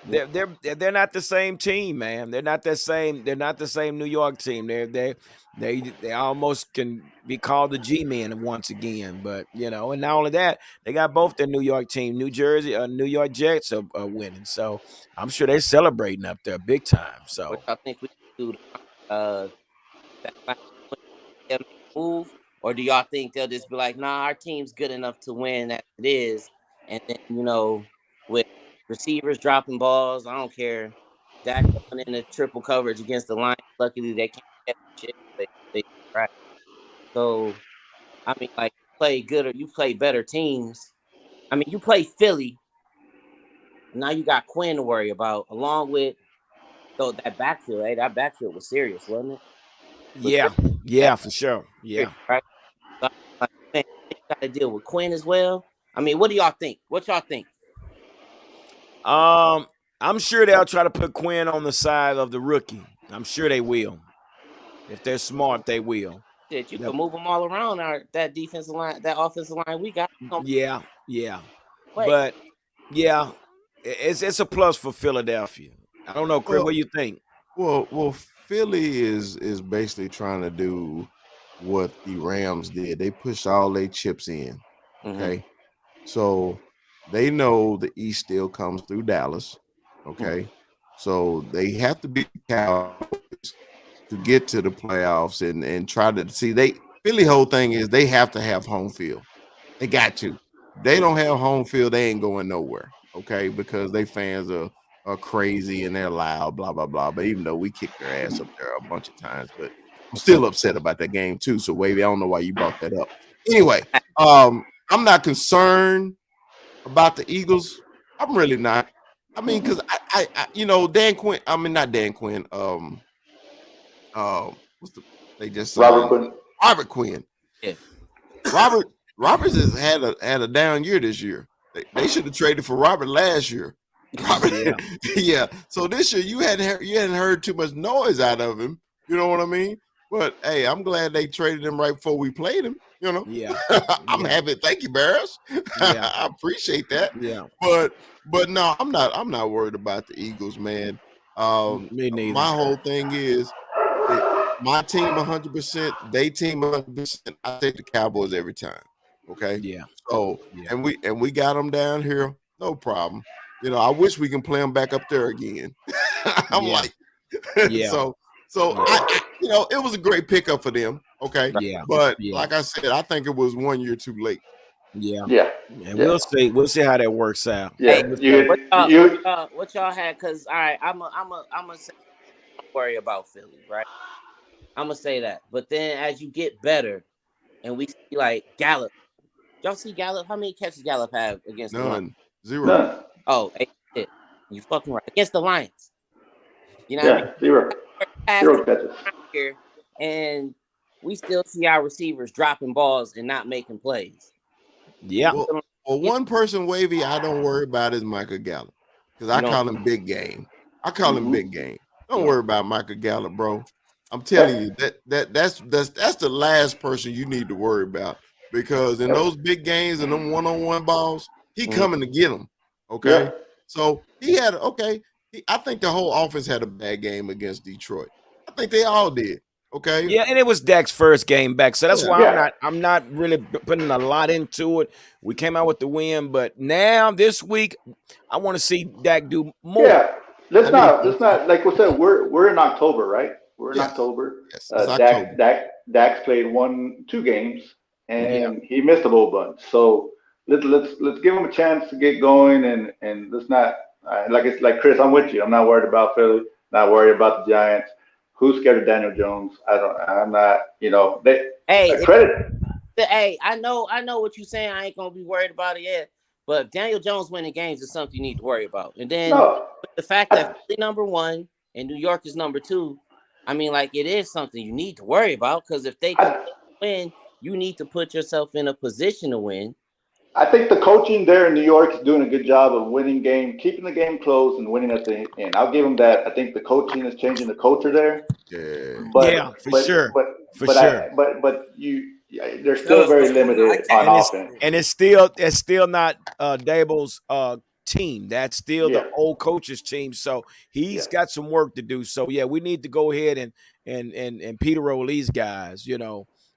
Yeah, They're not the same team, man. They're not that same. They're not the same New York team. They almost can be called the G-men once again. But and not only that, they got both their New York team, New York Jets are winning. So I'm sure they're celebrating up there big time. what So y'all think we can do that they'll make a move, or do y'all think they'll just be like, nah, our team's good enough to win as it is, and then with receivers dropping balls, I don't care. Dak going in the triple coverage against the Lions. Luckily, they can't get shit. They right. So I mean, like, play good or you play better teams. I mean, you play Philly. Now you got Quinn to worry about, along with that backfield. Hey, that backfield was serious, wasn't it? With yeah, that yeah, for sure. Yeah. right? So, like, man, you got to deal with Quinn as well. I mean, what do y'all think? What y'all think? I'm sure they'll try to put Quinn on the side of the rookie. I'm sure they will. If they're smart, they will. Shit, you They'll can move them all around that defensive line, that offensive line we got. Yeah. Play. But yeah, it's a plus for Philadelphia. I don't know, Chris. Well, What do you think? well, Philly is basically trying to do what the Rams did. They pushed all their chips in. Mm-hmm. Okay. So they know the East still comes through Dallas. Okay. So they have to beat the Cowboys to get to the playoffs and try to see Philly whole thing is they have to have home field. They got to. If they don't have home field, they ain't going nowhere. Okay, because they fans are crazy and they're loud, blah blah blah. But even though we kicked their ass up there a bunch of times, but I'm still upset about that game too. So Wavy, I don't know why you brought that up. Anyway, I'm not concerned about the Eagles. I'm really not. I mean, because Dan Quinn. I mean, not Dan Quinn. What's they just Robert signed Quinn. Robert Quinn. Yeah. Roberts has had a down year this year. They should have traded for Robert last year. Robert, Yeah. yeah. So this year you hadn't heard too much noise out of him. You know what I mean? But hey, I'm glad they traded him right before we played him. Yeah. I'm Yeah. happy. Thank you, Barris. Yeah. I appreciate that. Yeah. But no, I'm not worried about the Eagles, man. Me neither. My whole thing is my team 100%, they team 100%. I take the Cowboys every time. Okay, Yeah. so Yeah. and we got them down here, no problem. I wish we can play them back up there again. I'm Yeah. like, Yeah. so it was a great pickup for them. Okay, Yeah. but Yeah. like I said, I think it was 1 year too late. Yeah. Yeah. And Yeah. we'll see. We'll see how that works out. Yeah. Hey, We'll see. what y'all had? Cause all right, I'm a say don't worry about Philly, right? I'm gonna say that. But then as you get better, and we see like Gallup, y'all see Gallup? How many catches Gallup have against the Lions? None, zero. None. Oh, hey, shit. You fucking right against the Lions. You know what I mean? Yeah. Zero. Past Zero catches. here, and we still see our receivers dropping balls and not making plays. Yeah. Well, one person, Wavy, I don't worry about is Michael Gallup because I You don't. call him big game. I call him big game. Don't Yeah. worry about Michael Gallup, bro. I'm telling Yeah. you that's the last person you need to worry about because in those big games and them one-on-one balls, he coming to get them. Okay, Yeah. so he had I think the whole offense had a bad game against Detroit. I think they all did. Okay, Yeah, and it was Dak's first game back, so that's yeah. why Yeah. I'm not really putting a lot into it. We came out with the win, but now this week I want to see Dak do more. Yeah. I do too. Let's not like we said, we're in October, right? We're in Yes, October. yes, it's October. Dak's played 2 games Yeah. and he missed a whole bunch. So let's give him a chance to get going and let's not like it's like Chris, I'm with you. I'm not worried about Philly, not worried about the Giants. Who's scared of Daniel Jones? I'm not, they Hey, credit. hey, I know what you're saying. I ain't gonna be worried about it yet. But if Daniel Jones winning games is something you need to worry about. And then No. with the fact that Philly number 1 and New York is number 2, I mean, like it is something you need to worry about because if they can win, you need to put yourself in a position to win. I think the coaching there in New York is doing a good job of winning game, keeping the game close and winning at the end. I'll give them that. I think the coaching is changing the culture there. Yeah. Yeah, But for but sure. but For but sure. they're still very limited on offense. And it's still not Dable's team. That's still the Yeah, old coach's team. So yeah, he's got some work to do. So yeah, we need to go ahead and Peter roll these guys,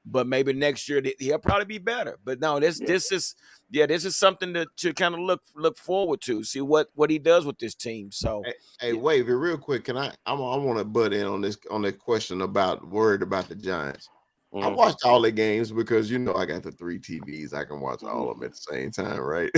But maybe next year he'll probably be better. But no, this yeah. this is this is something to kind of look forward to. See what he does with this team. So Hey, yeah, Wavy, real quick, I want to butt in on that question about worried about the Giants. I Mm. watched all the games because I got the 3 TVs. I can watch all of them at the same time, right?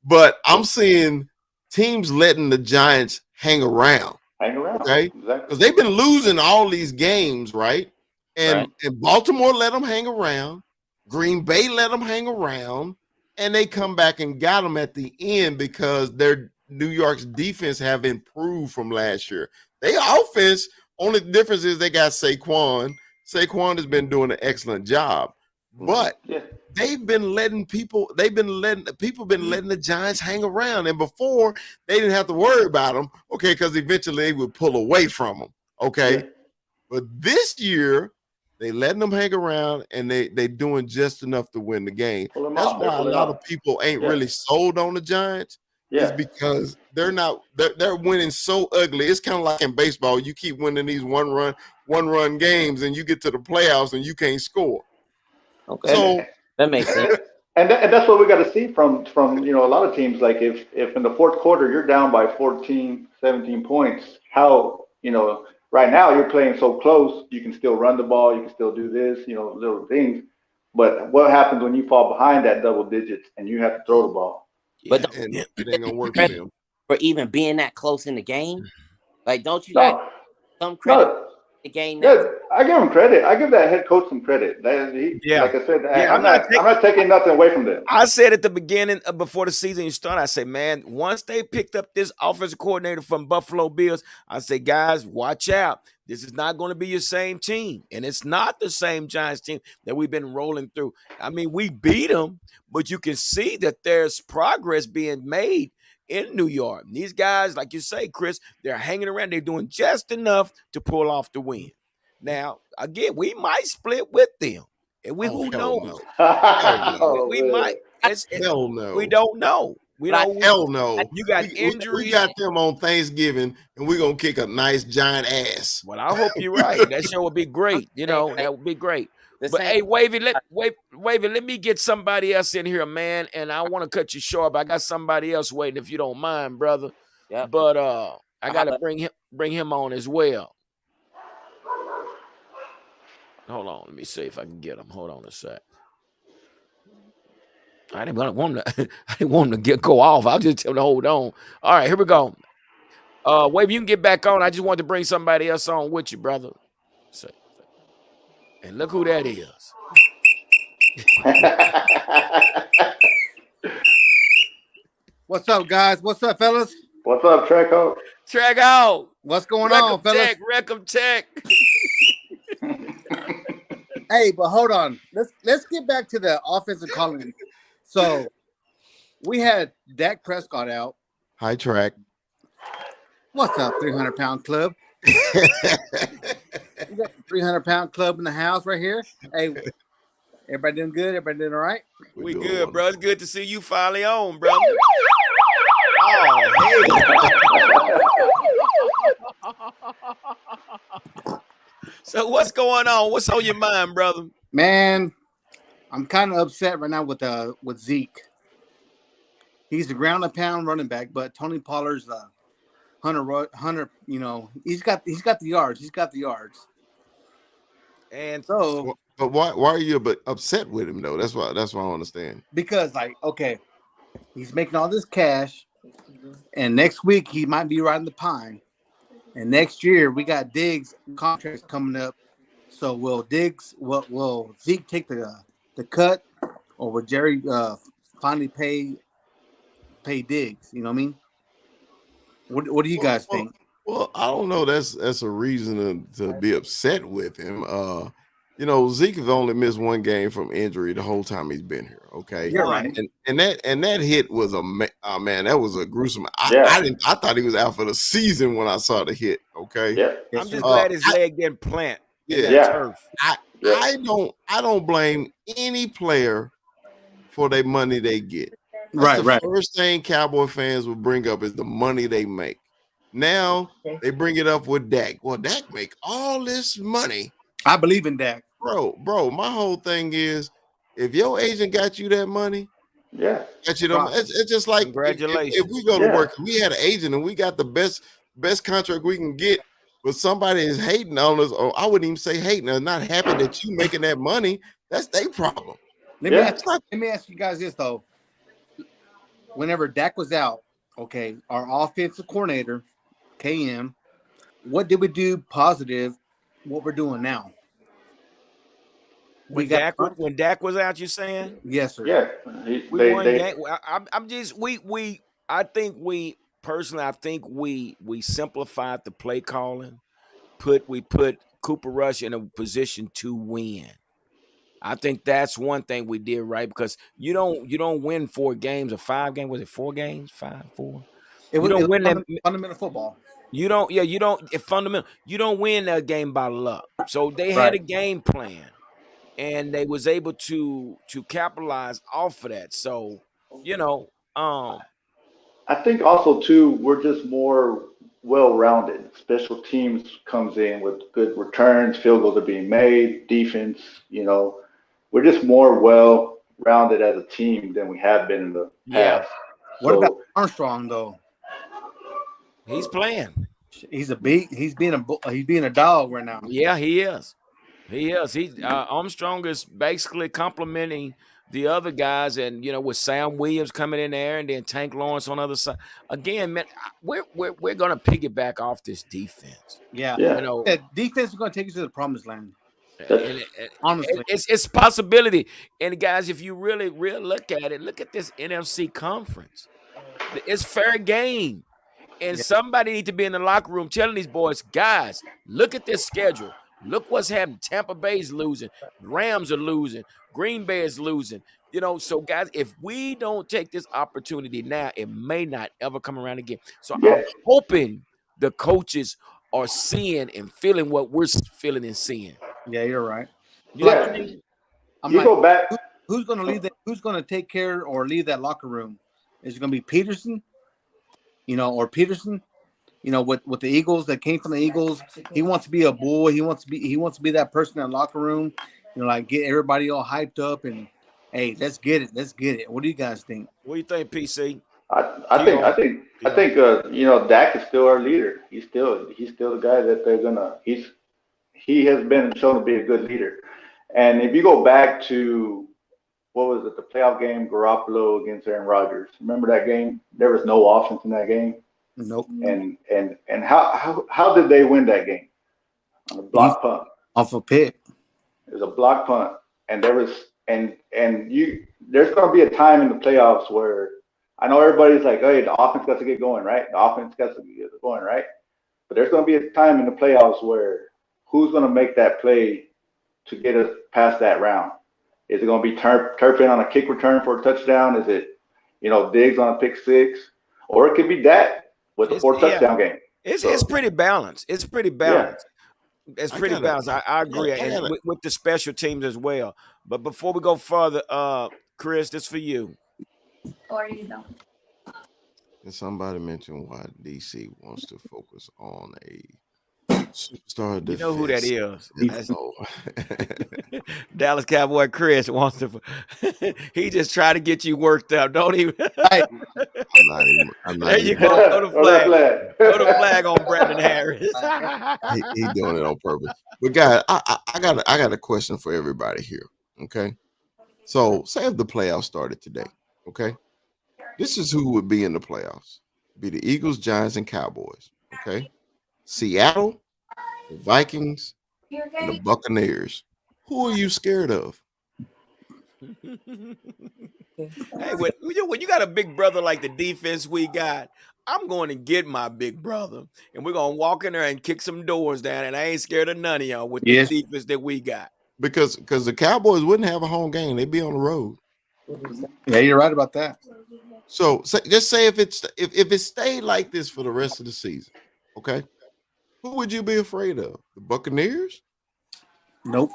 But I'm seeing teams letting the Giants hang around. Hang around. Okay, Exactly. because they've been losing all these games, right? Right. And Baltimore let them hang around, Green Bay let them hang around, and they come back and got them at the end because their New York's defense have improved from last year. Their offense, only difference is they got Saquon. Saquon has been doing an excellent job, but Yeah. they've been letting the Giants hang around, and before they didn't have to worry about them, okay, because eventually they would pull away from them, okay. Yeah. But this year they letting them hang around, and they doing just enough to win the game. Pull them That's out. They're why a pulling lot of out. people ain't Yeah. really sold on the Giants. Is Yeah. because they're winning so ugly. It's kind of like in baseball. You keep winning these one run games, and you get to the playoffs and you can't score. Okay. So That makes sense. And that's what we got to see from a lot of teams. Like if in the fourth quarter you're down by 14, 17 points, how right now you're playing so close, you can still run the ball, you can still do this, little things. But what happens when you fall behind that double digits and you have to throw the ball? But yeah, don't and yeah. it ain't gonna work for credit them. for even being that close in the game. Like, don't you got No, some credit no, the game that yeah, I give him credit. I give that head coach some credit. Yeah. Like I said, Yeah, I'm not taking nothing away from them. I said at the beginning before the season started, I said, man, once they picked up this offensive coordinator from Buffalo Bills, I said, guys, watch out. This is not going to be your same team. And it's not the same Giants team that we've been rolling through. I mean, we beat them, but you can see that there's progress being made in New York. And these guys, like you say, Chris, they're hanging around. They're doing just enough to pull off the win. Now, again, we might split with them. And who hell knows? no. Hell no. Oh, We man. might. Hell We no. don't know. We But I- know Hell no. you got We injuries. got them on Thanksgiving, and we're gonna kick a nice giant ass. Well, I hope you're right. That show would be great. saying, That would be great. the But same. hey, Wavy, let me get somebody else in here, man. And I want to cut you short, but I got somebody else waiting if you don't mind, brother. Yep. But I gotta holla. bring him on as well. Hold on, let me see if I can get him. Hold on a sec. I didn't want to. I didn't want him to go off. I'll just tell him to hold on. All right, here we go. Wave, you can get back on. I just wanted to bring somebody else on with you, brother. So, and look who that is. What's up, guys? What's up, fellas? What's up, Treco? Track out. What's going on, fellas? Recom Tech. Hey, but hold on. Let's get back to the offensive calling. So we had Dak Prescott out. High track. What's up, 300-pound club? We got the 300-pound club in the house right here. Hey, everybody doing good? Everybody doing all right? We doing good, wonderful. bro. It's good to see you finally on, brother. Oh, hey. So what's going on? What's on your mind, brother? Man, I'm kind of upset right now with Zeke. He's the ground and pound running back, but Tony Pollard's Hunter. You know, he's got the yards. He's got the yards. And So, But why are you upset with him though? That's why I don't understand. because okay, he's making all this cash, and next week he might be riding the pine, and next year we got Diggs contracts coming up. So will Zeke take the cut, or will Jerry finally pay Diggs? You know what I mean? What do you guys think? Well, I don't know. That's a reason to be upset with him. Zeke has only missed one game from injury the whole time he's been here. Okay, You're right. And that hit was man, that was a gruesome. Yeah. I thought he was out for the season when I saw the hit. Okay, Yeah. I'm just glad his leg didn't plant in that Yeah. turf. I don't blame any player for the money they get. That's the first thing Cowboy fans will bring up is the money they make. Now they bring it up with Dak. Well, Dak make all this money. I believe in Dak. Bro, my whole thing is if your agent got you that money, it's just like congratulations. If we go to work, we had an agent and we got the best contract we can get, but somebody is hating on us, or I wouldn't even say hating, they're not happy that you making that money. That's their problem. Let me ask you guys this though. Whenever Dak was out, okay, our offensive coordinator, KM, what did we do positive? What we're doing now? When Dak was out, you saying? Yes, sir. Yeah. We won game. I'm just I think we simplified the play calling. We put Cooper Rush in a position to win. I think that's one thing we did right, because you don't win 4 games or 5 games. Was it 4 games? 5, 4? You don't win that fundamental football. You don't win that game by luck. So they had a game plan, and they was able to capitalize off of that. So, I think also too, we're just more well-rounded. Special teams comes in with good returns, field goals are being made, defense, we're just more well-rounded as a team than we have been in the past. What about Armstrong though? He's playing. He's being a dog right now. Yeah, he is. Armstrong is basically complimenting the other guys, and with Sam Williams coming in there, and then Tank Lawrence on the other side. Again, man, we're gonna piggyback off this defense. Yeah. That defense is gonna take us to the promised land. Honestly, it's a possibility. And guys, if you really look at this NFC conference. It's fair game. And somebody need to be in the locker room telling these boys, guys, look at this schedule. Look what's happening. Tampa Bay's losing. Rams are losing. Green Bay is losing. So guys, if we don't take this opportunity now, it may not ever come around again. So I'm hoping the coaches are seeing and feeling what we're feeling and seeing. Yeah, you're right. You know Like, what I mean? I'm You like, go back. who's going to leave that? Who's going to take care or leave that locker room? Is it going to be Peterson? Or Peterson? With the Eagles that came from the Eagles, he wants to be a boy. He wants to be that person in the locker room. Like get everybody all hyped up and hey, let's get it. Let's get it. What do you guys think? What do you think, PC? I think Keon? I think I Keon? think Dak is still our leader. He's still the guy that they're gonna. He has been shown to be a good leader. And if you go back to what was it, the playoff game, Garoppolo against Aaron Rodgers. Remember that game? There was no offense in that game. Nope. And how did they win that game? On a block punt. Off a pick. It was a block punt, and there was and you there's going to be a time in the playoffs where I know everybody's like, hey, the offense got to get going, right? The offense got to get going, right? But there's going to be a time in the playoffs where who's going to make that play to get us past that round? Is it going to be Turpin on a kick return for a touchdown? Is it, Diggs on a pick six? Or it could be Dak with a 4 touchdown game. It's pretty balanced. It's pretty balanced. It's pretty balanced. I agree. And with the special teams as well. But before we go further, Chris, this for you. Or you don't. And somebody mentioned why DC wants to focus on a superstar defense. You know who that is. Dallas Cowboy Chris wants to. He just tried to get you worked up. Don't even. I'm not there you go. Throw the flag. Throw the flag on Brandon Harris. He's doing it on purpose. But guys, I got a question for everybody here. Okay. So say if the playoffs started today. Okay. This is who would be in the playoffs. Be the Eagles, Giants, and Cowboys. Okay. Seattle, the Vikings, and the Buccaneers. Who are you scared of? Hey, when you got a big brother like the defense we got, I'm going to get my big brother, and we're going to walk in there and kick some doors down, and I ain't scared of none of y'all with the defense that we got. Because the Cowboys wouldn't have a home game. They'd be on the road. Yeah, you're right about that. So just say if it stayed like this for the rest of the season, okay? Who would you be afraid of? The Buccaneers? Nope.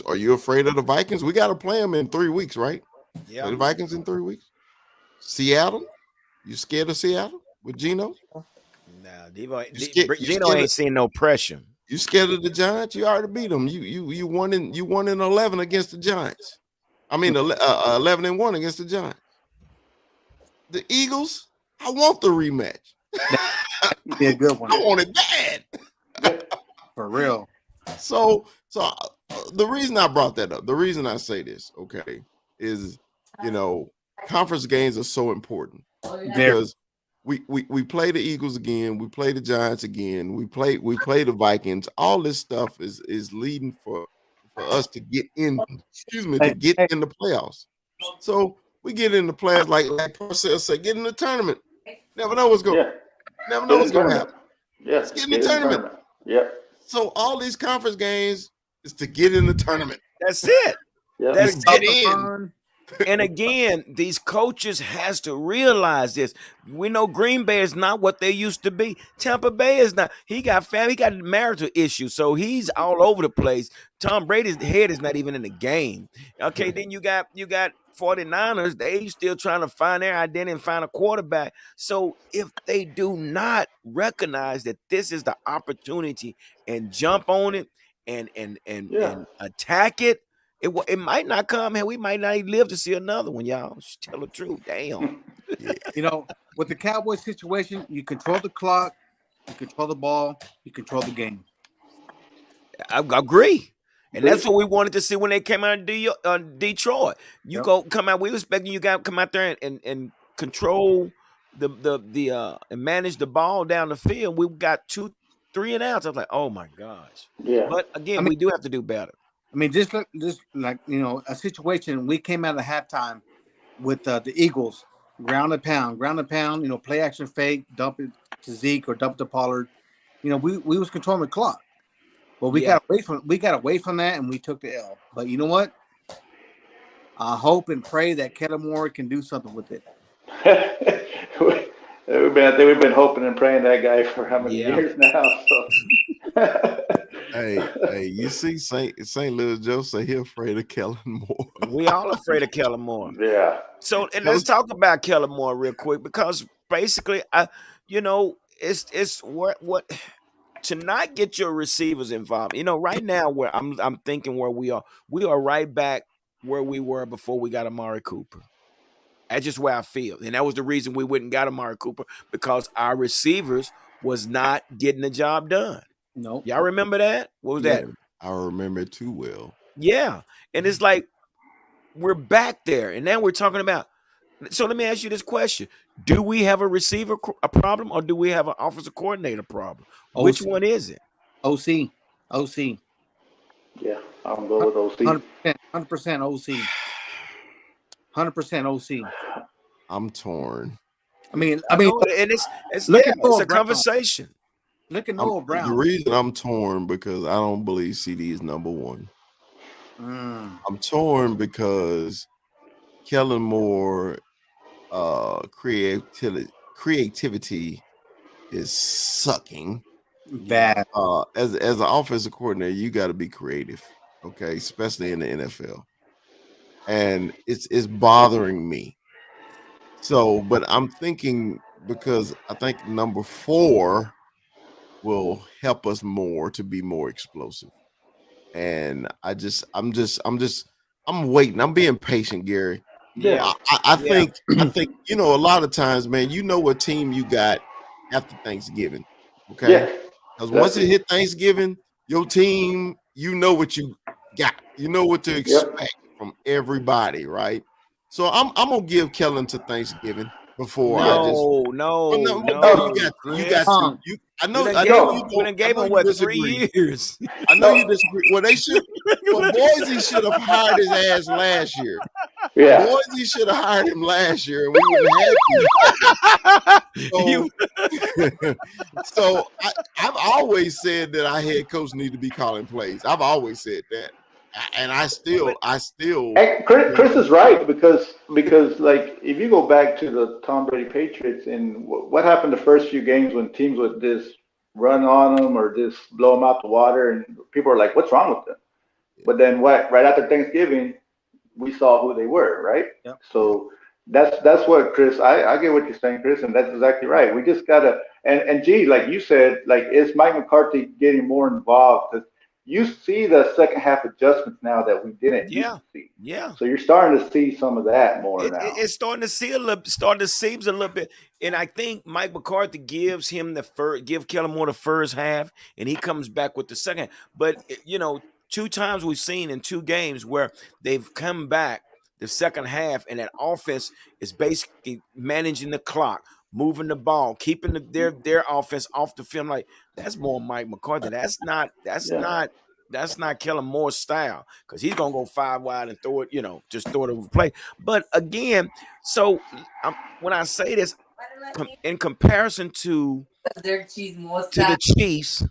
Are you afraid of the Vikings? We got to play them in 3 weeks, right? Yeah. Play the Vikings in 3 weeks. Seattle? You scared of Seattle with Geno? No, Geno ain't seen no pressure. You scared of the Giants? You already beat them. You won in 11 against the Giants. I mean 11-1 against the Giants. The Eagles, I want the rematch. Be a good one. I want it bad. For real. So the reason I brought that up, the reason I say this, okay, is conference games are so important because we play the Eagles again, we play the Giants again, we play the Vikings. All this stuff is leading for us to get in. To get in the playoffs. So we get in the playoffs like Parcells said, get in the tournament. Never know what's going. Never know what's going to happen. Yeah, let's get in the tournament. Yeah. So all these conference games is to get in the tournament. That's it. Yeah. That's get in. And again, these coaches has to realize this. We know Green Bay is not what they used to be. Tampa Bay is not. He got family, he got marital issues, so he's all over the place. Tom Brady's head is not even in the game. Okay, then you got 49ers. They still trying to find their identity and find a quarterback. So if they do not recognize that this is the opportunity and jump on it and attack it, it might not come, and we might not even live to see another one, y'all. Just tell the truth. Damn. With the Cowboys situation, you control the clock, you control the ball, you control the game. I agree. And that's what we wanted to see when they came out in Detroit. You come out, we were expecting you guys to come out there and control the and manage the ball down the field. We got 2-3 and outs. I was like, oh my gosh. Yeah. But again, we do have to do better. I mean, just like a situation. We came out of halftime with the Eagles, ground and pound, play action fake, dump it to Zeke or dump it to Pollard. We was controlling the clock, but we got away from that, and we took the L. But you know what? I hope and pray that Kellen Moore can do something with it. we've been hoping and praying that guy for how many Yeah. years now. So Hey, you see St. Louis Joe say he afraid of Kellen Moore. We all afraid of Kellen Moore. yeah, So, and let's Coach, talk about Kellen Moore real quick because basically, it's what to not get your receivers involved. Right now where I'm thinking where we are right back where we were before we got Amari Cooper. That's just where I feel, and that was the reason we went and got Amari Cooper because our receivers was not getting the job done. Nope. Y'all remember that? What was that? man, I remember it too well. Yeah, and it's like we're back there, and now we're talking about. So let me ask you this question: do we have a receiver a problem, or do we have an offensive coordinator problem? Which OC. one is it? OC. OC. yeah, I'm going with OC. 100% OC. 100% OC. I'm torn. I mean, And it's look yeah, at it's Noah a Brown. conversation. Look at Noah The Brown. reason I'm torn because I don't believe CD is number one. I'm torn because Kellen Moore creativity is sucking. Bad. As an offensive coordinator, you got to be creative, okay, especially in the NFL. And it's bothering me. So, but I'm thinking because I think number 4 will help us more to be more explosive. And I'm waiting. I'm being patient, Gary. Yeah, I yeah, think a lot of times, man, you know what team you got after Thanksgiving, okay? Yeah, Because once it definitely. hit Thanksgiving, your team, you know what you got. You know what to Yep. expect from everybody, right? So I'm gonna give Kellen to Thanksgiving before I Yeah. just. no, Well, no, no, Gary, you no, got Chris. to. You, We done I gave know him. you We don't. done I gave know him you what disagree. 3 years. I know you No. disagree. Well, they should. Well, Boise should have hired his ass last year. Yeah. Boise should have hired him last year, and we wouldn't have these problems. You So, so I've always said that our head coach need to be calling plays. I've always said that, and I but still. And Chris is right because like if you go back to the Tom Brady Patriots and what happened the first few games when teams would just run on them or just blow them out the water and people are like, what's wrong with them? But then what? Right after Thanksgiving, we saw who they were, right? Yep. Yeah. So that's what Chris. I get what you're saying, Chris, and that's exactly right. We just gotta and gee, like you said, like is Mike McCarthy getting more involved? Because you see the second half adjustments now that we didn't used yeah, to see. yeah. So you're starting to see some of that more now. It's starting to see a little, starting to seems a little bit, and I think Mike McCarthy gives him give Kellen Moore the first half, and he comes back with the second. But 2 times we've seen in 2 games where they've come back the second half, and that offense is basically managing the clock, moving the ball, keeping their offense off the field. Like that's more Mike McCarthy. That's not. That's Yeah. not. That's not Kellen Moore's style because he's gonna go 5 wide and throw it, just throw it over play. But again, so when I say this, in comparison to the Chiefs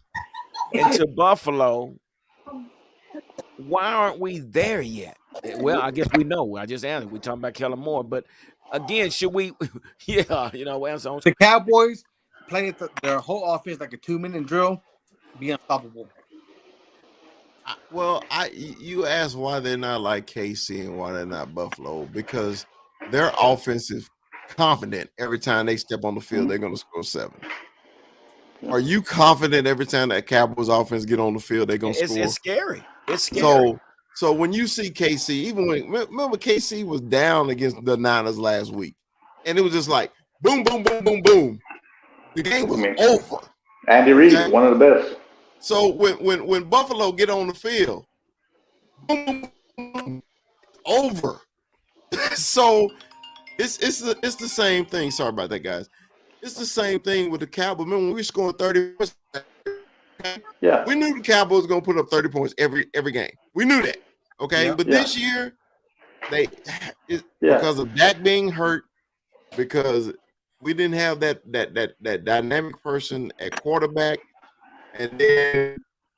and to Buffalo, why aren't we there yet? Well, I guess we know. I just answered. We're talking about Kellen Moore, but again, should we? Yeah, The Cowboys play their whole offense like a 2-minute drill, be unstoppable. You asked why they're not like KC and why they're not Buffalo because their offense is confident every time they step on the field they're going to score 7. Are you confident every time that Cowboys offense get on the field they're going to score? It's scary. It's scary. So when you see KC, even remember KC was down against the Niners last week, and it was just like boom, boom, boom, boom, boom. The game was over. Andy Reid, one of the best. So when Buffalo get on the field, boom, boom, boom, over. So it's the same thing. Sorry about that, guys. It's the same thing with the Cowboys. Remember when we were scoring 30 points? Yeah. We knew the Cowboys were gonna put up 30 points every game. We knew that. Okay, Yeah. but this year because of Dak being hurt, because we didn't have that dynamic person at quarterback, and then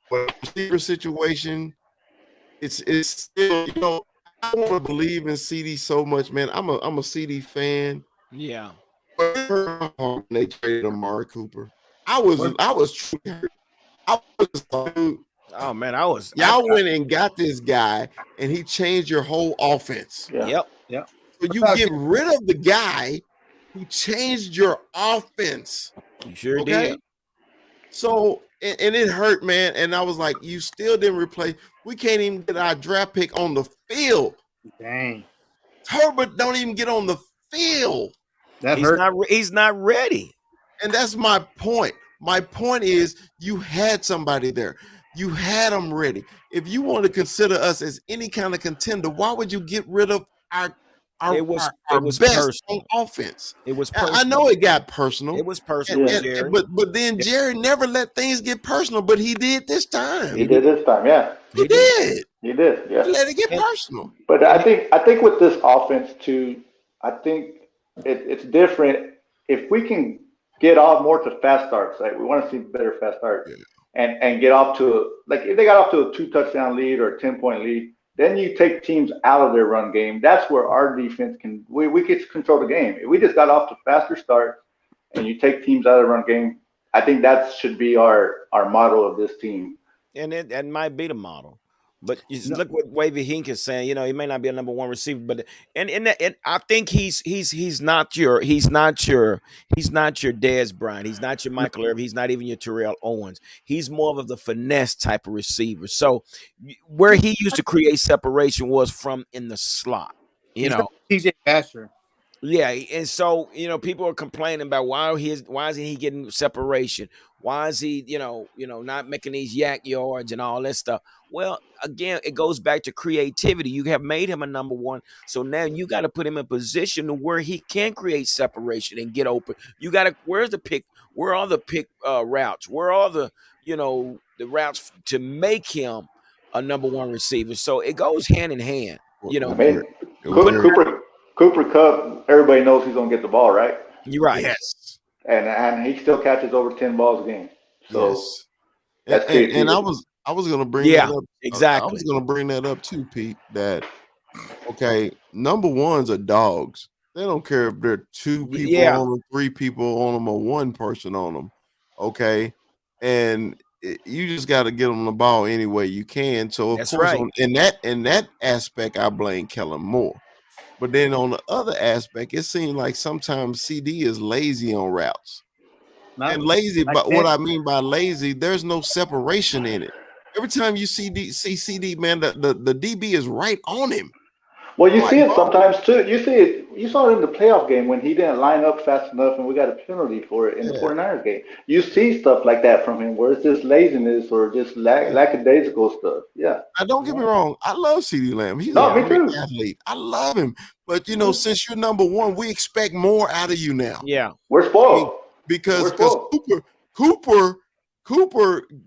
for the receiver situation, it's still. I want to believe in CD so much, man. I'm a CD fan. Yeah. when they traded Amari Cooper. I was truly hurt. I was just like, Oh man, y'all went and got this guy, and he changed your whole offense. Yeah. Yep. So you get rid of the guy who changed your offense. You sure Okay. did. So and it hurt, man. And I was like, you still didn't replace. We can't even get our draft pick on the field. Dang. Herbert don't even get on the field. That He's hurt. he's not ready. And that's my point. My point is you had somebody there. You had them ready. If you want to consider us as any kind of contender, why would you get rid of our best personal. on offense? It was personal. I know it got personal. It was personal, Jerry. But then Jerry never let things get personal, but he did this time. He did this time, yeah. He did. He did, yeah. He let it get personal. But I think with this offense too, I think it's different. If we can get off more to fast starts, like we want to see better fast starts, and get off to if they got off to a 2-touchdown lead or a 10-point lead, then you take teams out of their run game. That's where our defense we get to control the game. If we just got off to faster starts and you take teams out of the run game, I think that should be our model of this team. And it might be the model. But look what Wavy Hink is saying. You know, he may not be a number one receiver, but and I think he's not your Dez Bryant. He's not your Michael Irvin. He's not even your Terrell Owens. He's more of the finesse type of receiver. So where he used to create separation was from in the slot. You know, TJ Pasher. Yeah, and so people are complaining about why isn't he getting separation? Why is he not making these yak yards and all that stuff? Well, again, it goes back to creativity. You have made him a number one, so now you got to put him in position to where he can create separation and get open. You got to where's the pick? Where are the pick routes? Where are the the routes to make him a number one receiver? So it goes hand in hand. I mean, Cooper Kupp, everybody knows he's gonna get the ball, right? You're right. Yes. And he still catches over 10 balls a game. So yes. And I was gonna bring that up. Exactly. I was gonna bring that up too, Pete. That number ones are dogs. They don't care if they're 2 people on them, 3 people on them, or 1 person on them. Okay. And you just got to get them the ball any way you can. So of course, in that aspect, I blame Kellen Moore. But then on the other aspect, it seems like sometimes CD is lazy on routes. And lazy, but what I mean by lazy, there's no separation in it. Every time you see CD, man, the DB is right on him. Well, you see it sometimes too. You saw it in the playoff game when he didn't line up fast enough and we got a penalty for it in the 49ers game. You see stuff like that from him where it's just laziness or just lackadaisical stuff. Yeah. Now, don't get me wrong. I love CD Lamb. He's a great athlete. I love him. But, since you're number one, we expect more out of you now. Yeah. We're spoiled. Because Cooper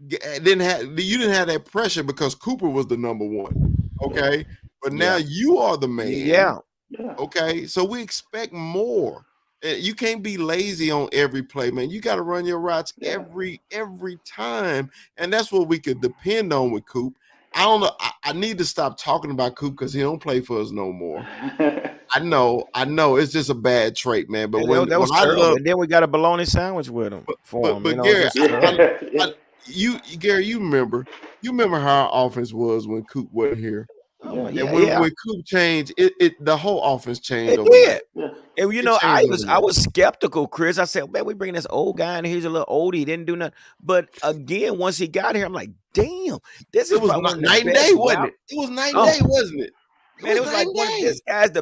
didn't have that pressure because Cooper was the number one. Okay. But now you are the man. Yeah. Okay. So we expect more. You can't be lazy on every play, man. You got to run your routes every time. And that's what we could depend on with Coop. I don't know. I need to stop talking about Coop because he don't play for us no more. I know. It's just a bad trait, man. But and then we got a bologna sandwich with him. But Gary, Gary, you remember how our offense was when Coop wasn't here. When Coop changed, the whole offense changed. It did. And I was skeptical, Chris. I said, man, we bring this old guy in. He's a little old. He didn't do nothing. But again, once he got here, I'm like, damn, this is night and day, wasn't it? It was night and day, wasn't it? Man, it was like one of these guys.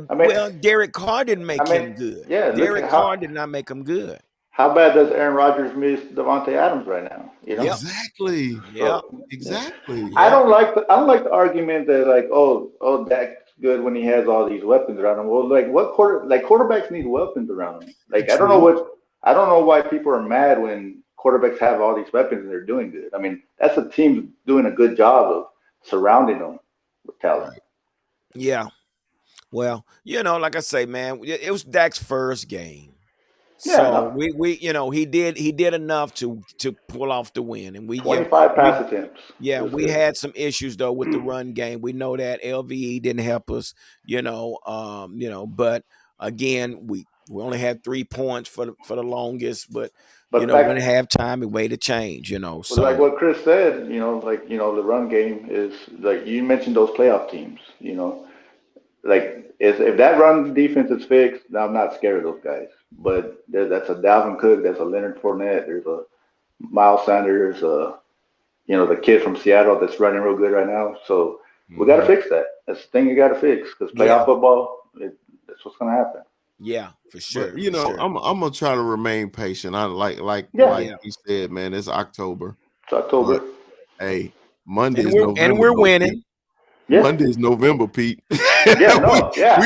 Derek Carr didn't make him good. Yeah, Derek Carr did not make him good. How bad does Aaron Rodgers miss Devontae Adams right now? Exactly. Yeah. Exactly. I don't like the argument that Dak's good when he has all these weapons around him. Well, quarterbacks need weapons around them. I don't know why people are mad when quarterbacks have all these weapons and they're doing good. I mean, that's a team doing a good job of surrounding them with talent. Right. Yeah. Well, like I say, man, it was Dak's first game. So we he did enough to pull off the win, and 25 pass attempts. Yeah, we had some issues though with the run game. We know that LVE didn't help us, but again, We only had 3 points for the longest, but But when back, it halftime, it way to change. but like So what Chris said, the run game is like you mentioned those playoff teams. Like if that run defense is fixed, I'm not scared of those guys. But that's a Dalvin Cook, that's a Leonard Fournette, there's a Miles Sanders, the kid from Seattle that's running real good right now. So we got to mhm. fix that. That's the thing you got to fix because Yeah, playoff football, that's what's going to happen. yeah, for But sure, for sure. I'm gonna try to remain patient. I like Yeah, Yeah, you said, man. It's October, it's October. but hey, Monday and is we're November, though, Pete. winning. Yeah, Monday is November, Pete. yeah, we no, yeah,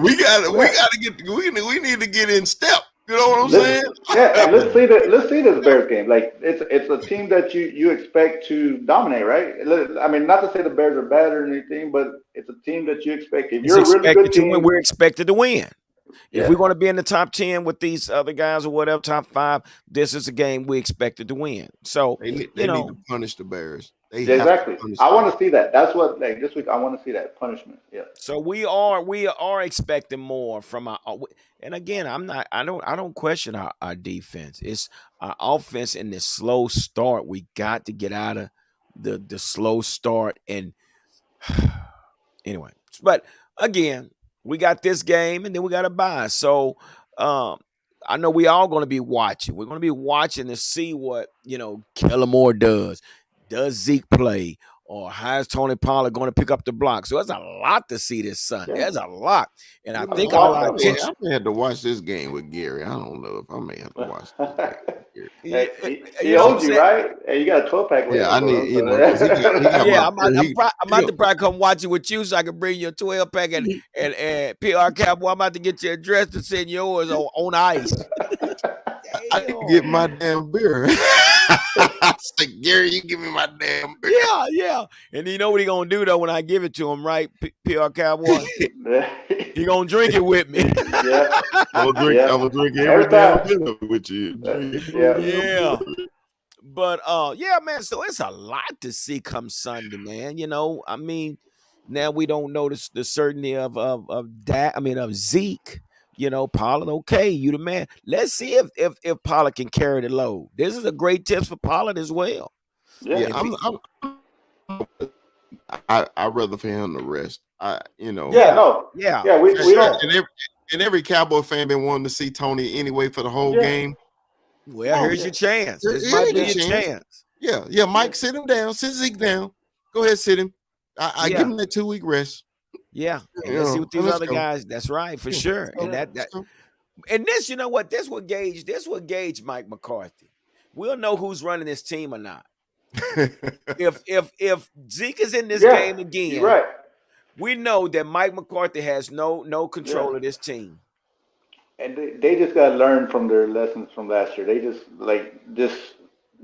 we yeah. gotta get we need to get in step. You know what I'm Let's saying? yeah, and let's see this Bears game. Like it's a team that you expect to dominate, right? I mean, not to say the Bears are bad or anything, but it's a team that you expect. If It's you're a really good expected to win. team, We're expected to win. If yeah, we're going to be in the top 10 with these other guys or whatever, top 5, this is a game we expected to win. So, They need to punish the Bears. They yeah, have to exactly. punish I the want Bears. to see that. That's what like this week I want to see that punishment. Yeah, so we are expecting more from our. And again, I don't question our defense. It's our offense in this slow start. We got to get out of the slow start and anyway. But again, we got this game and then we got to buy. So um I know we all going to be watching. We're going to be watching to see what Kellen Moore does. Does Zeke play? Or how is Tony Pollard going to pick up the block? So there's a lot to see this Sunday. yeah. There's a lot. And I Let's think I, all watch our I that may one. attention. I may have to watch this game with Gary. I don't know if I may have to watch this game with Gary. Yeah, Hey, he you know what I'm owes you, saying? right? Hey, you got a 12-pack Yeah, waiting I for need him. because he got my Yeah, I'm he about to probably come watch it with you so I can bring you a 12 pack and PR Cowboy. I'm about to get your address to send yours on ice. I can get Damn. my damn beer. I say, Gary, you give me my damn beer. Yeah, yeah. And you know what he gonna do though when I give it to him, right? PR Cowboy. He gonna drink it with me. Yeah, I'm yeah. gonna drink every Every damn time. bit of it with you. Drink every Yeah. damn bit Yeah. of it. But yeah, man. So it's a lot to see come Sunday, man. I mean, now we don't know the certainty of that. I mean, of Zeke. Pollard. Okay, you the man. Let's see if Pollard can carry the load. This is a great tips for Pollard as well. Yeah. Yeah, If he, I rather for him to rest. Yeah, yeah, no. yeah, Yeah, for we sure. don't. And every Cowboy fan been wanting to see Tony anyway for the whole Yeah, game. Well, Oh, here's yeah, your chance. This might here's be your yeah, your chance. chance. Yeah, yeah, Mike, sit him down, sit Zeke down. Go ahead, sit him. I give Yeah, him that 2-week rest. yeah. And let's see what And these let's other go. guys. That's right, for Yeah, sure. And yeah. let's go. and this, you know what? This will gauge Mike McCarthy. We'll know who's running this team or not. If Zeke is in this Yeah, game you're again, right. we know that Mike McCarthy has no Yeah. control of this team. And they just got to learn from their lessons from last year. They just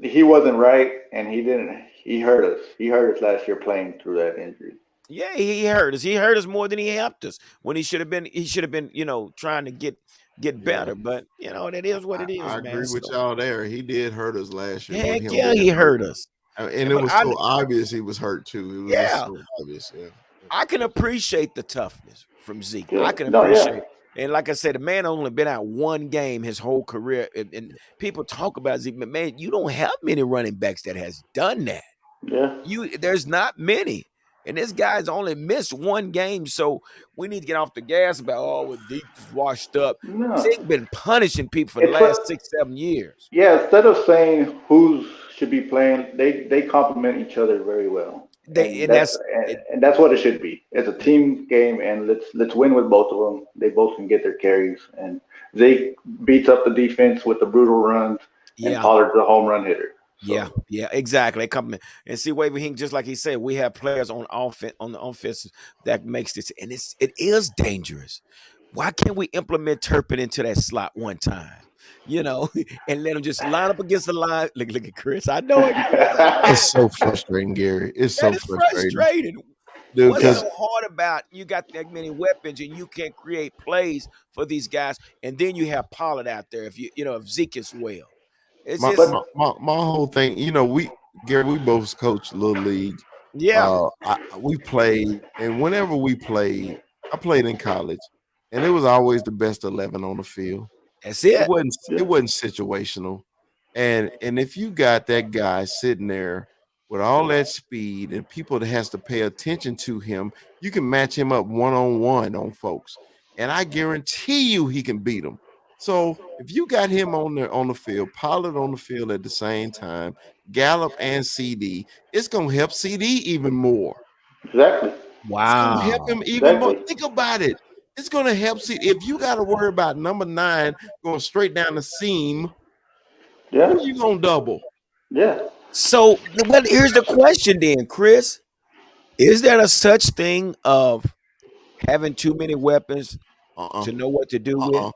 he wasn't right, and he didn't. He hurt us. He hurt us last year playing through that injury. Yeah, he hurt us. He hurt us more than he helped us when he should have been. He should have been, trying to get Yeah, better. But that is what it I is, man. agree with So y'all there. He did hurt us last year with heck him yeah, being he hurt. hurt us. And it But was so obvious he was hurt too. It was just yeah, so obvious. Yeah. I can appreciate the toughness from Zeke. Yeah. I can No. Yeah. appreciate. And like I said, the man only been out one game his whole career. And people talk about Zeke, but man, you don't have many running backs that has done that. Yeah. There's not many. And this guy's only missed one game. So we need to get off the gas about Zeke's washed up. No. Zeke been punishing people for the It's last what. 6, 7 years. Yeah. Instead of saying who should be playing, they complement each other very well, They and and that's that's and, it, and that's what it should be. It's a team game, and let's win with both of them. They both can get their carries, and Zeke beats up the defense with the brutal runs, and yeah. Pollard's the home run hitter. Yeah, So yeah, exactly. Compliment. And see, Wavy Hink, just like he said, we have players on the offense that makes this, and it is dangerous. Why can't we implement Turpin into that slot one time? And let him just line up against the line. Look at Chris. I know it, Chris. I know It's so frustrating, Gary. It's that so is frustrating, frustrating. dude. What's Because so hard about you got that many weapons and you can't create plays for these guys, and then you have Pollard out there if Zeke is well. It's my, just my my my whole thing, Gary, we both coach little league. yeah, We played, and whenever we played, I played in college, and it was always the best 11 on the field. That's It it. wasn't it Yeah. wasn't situational. And if you got that guy sitting there with all that speed and people that has to pay attention to him, you can match him up one on one on folks, and I guarantee you he can beat them. So if you got him on the field, Pollard on the field at the same time, Gallup and CD, it's gonna help CD even more. Exactly. It's gonna help Wow. him even more. Exactly. Think about it. It's gonna help see if you got to worry about number 9 going straight down the seam. Yeah. Who you gonna double? Yeah. So, well, here's the question then, Chris. Is there a such thing of having too many weapons Uh-uh. to know what to do with? Uh-uh.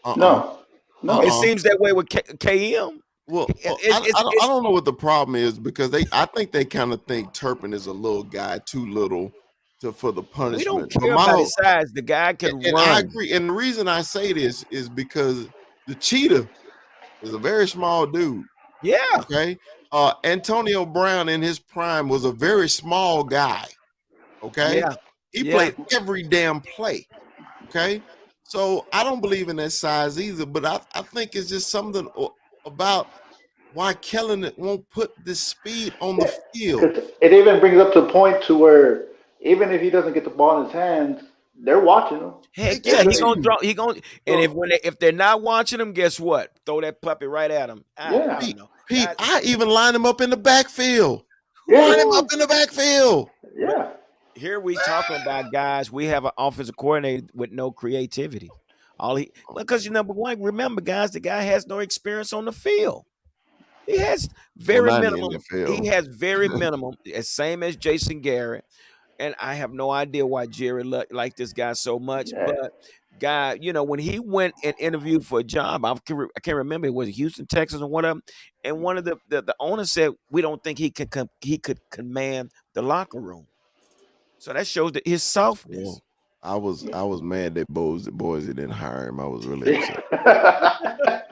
Uh-uh. No. It No. Uh-uh. seems that way with KM. Well, I It's don't know what the problem is because I think they kind of think Turpin is a little guy, too little for the we don't punishment. But care my about whole his size. The guy can and I run. agree. And the reason I say this is because the cheetah is a very small dude. Yeah, Okay. Antonio Brown in his prime was a very small guy. Okay. yeah, He yeah. played every damn play. Okay. So I don't believe in that size either, but I think it's just something about why Kellen won't put this speed on the field. Because it even brings up to the point to where even if he doesn't get the ball in his hands, they're watching him. Heck They're yeah, he good. gonna Exactly. draw. He gonna and So if they're not watching him, guess what? Throw that puppy right at him. I yeah. don't Pete, know. Pete, That I even line him up in the backfield. Line Yeah. him up whoo. in the backfield. But Yeah. here we talking about guys. We have an offensive coordinator with no creativity. All he because you number one, remember guys, the guy has no experience on the field. He has Well, very not in the minimum. He NFL. has very minimum, as same as Jason Garrett. And I have no idea why Jerry liked this guy so much. Yeah. But guy, when he went and interviewed for a job, I can't remember it was Houston, Texas, or one of them. And one of the owners said we don't think he could command the locker room. So that shows that his softness. Well, I was mad that Boise didn't hire him. I was really upset. Yeah.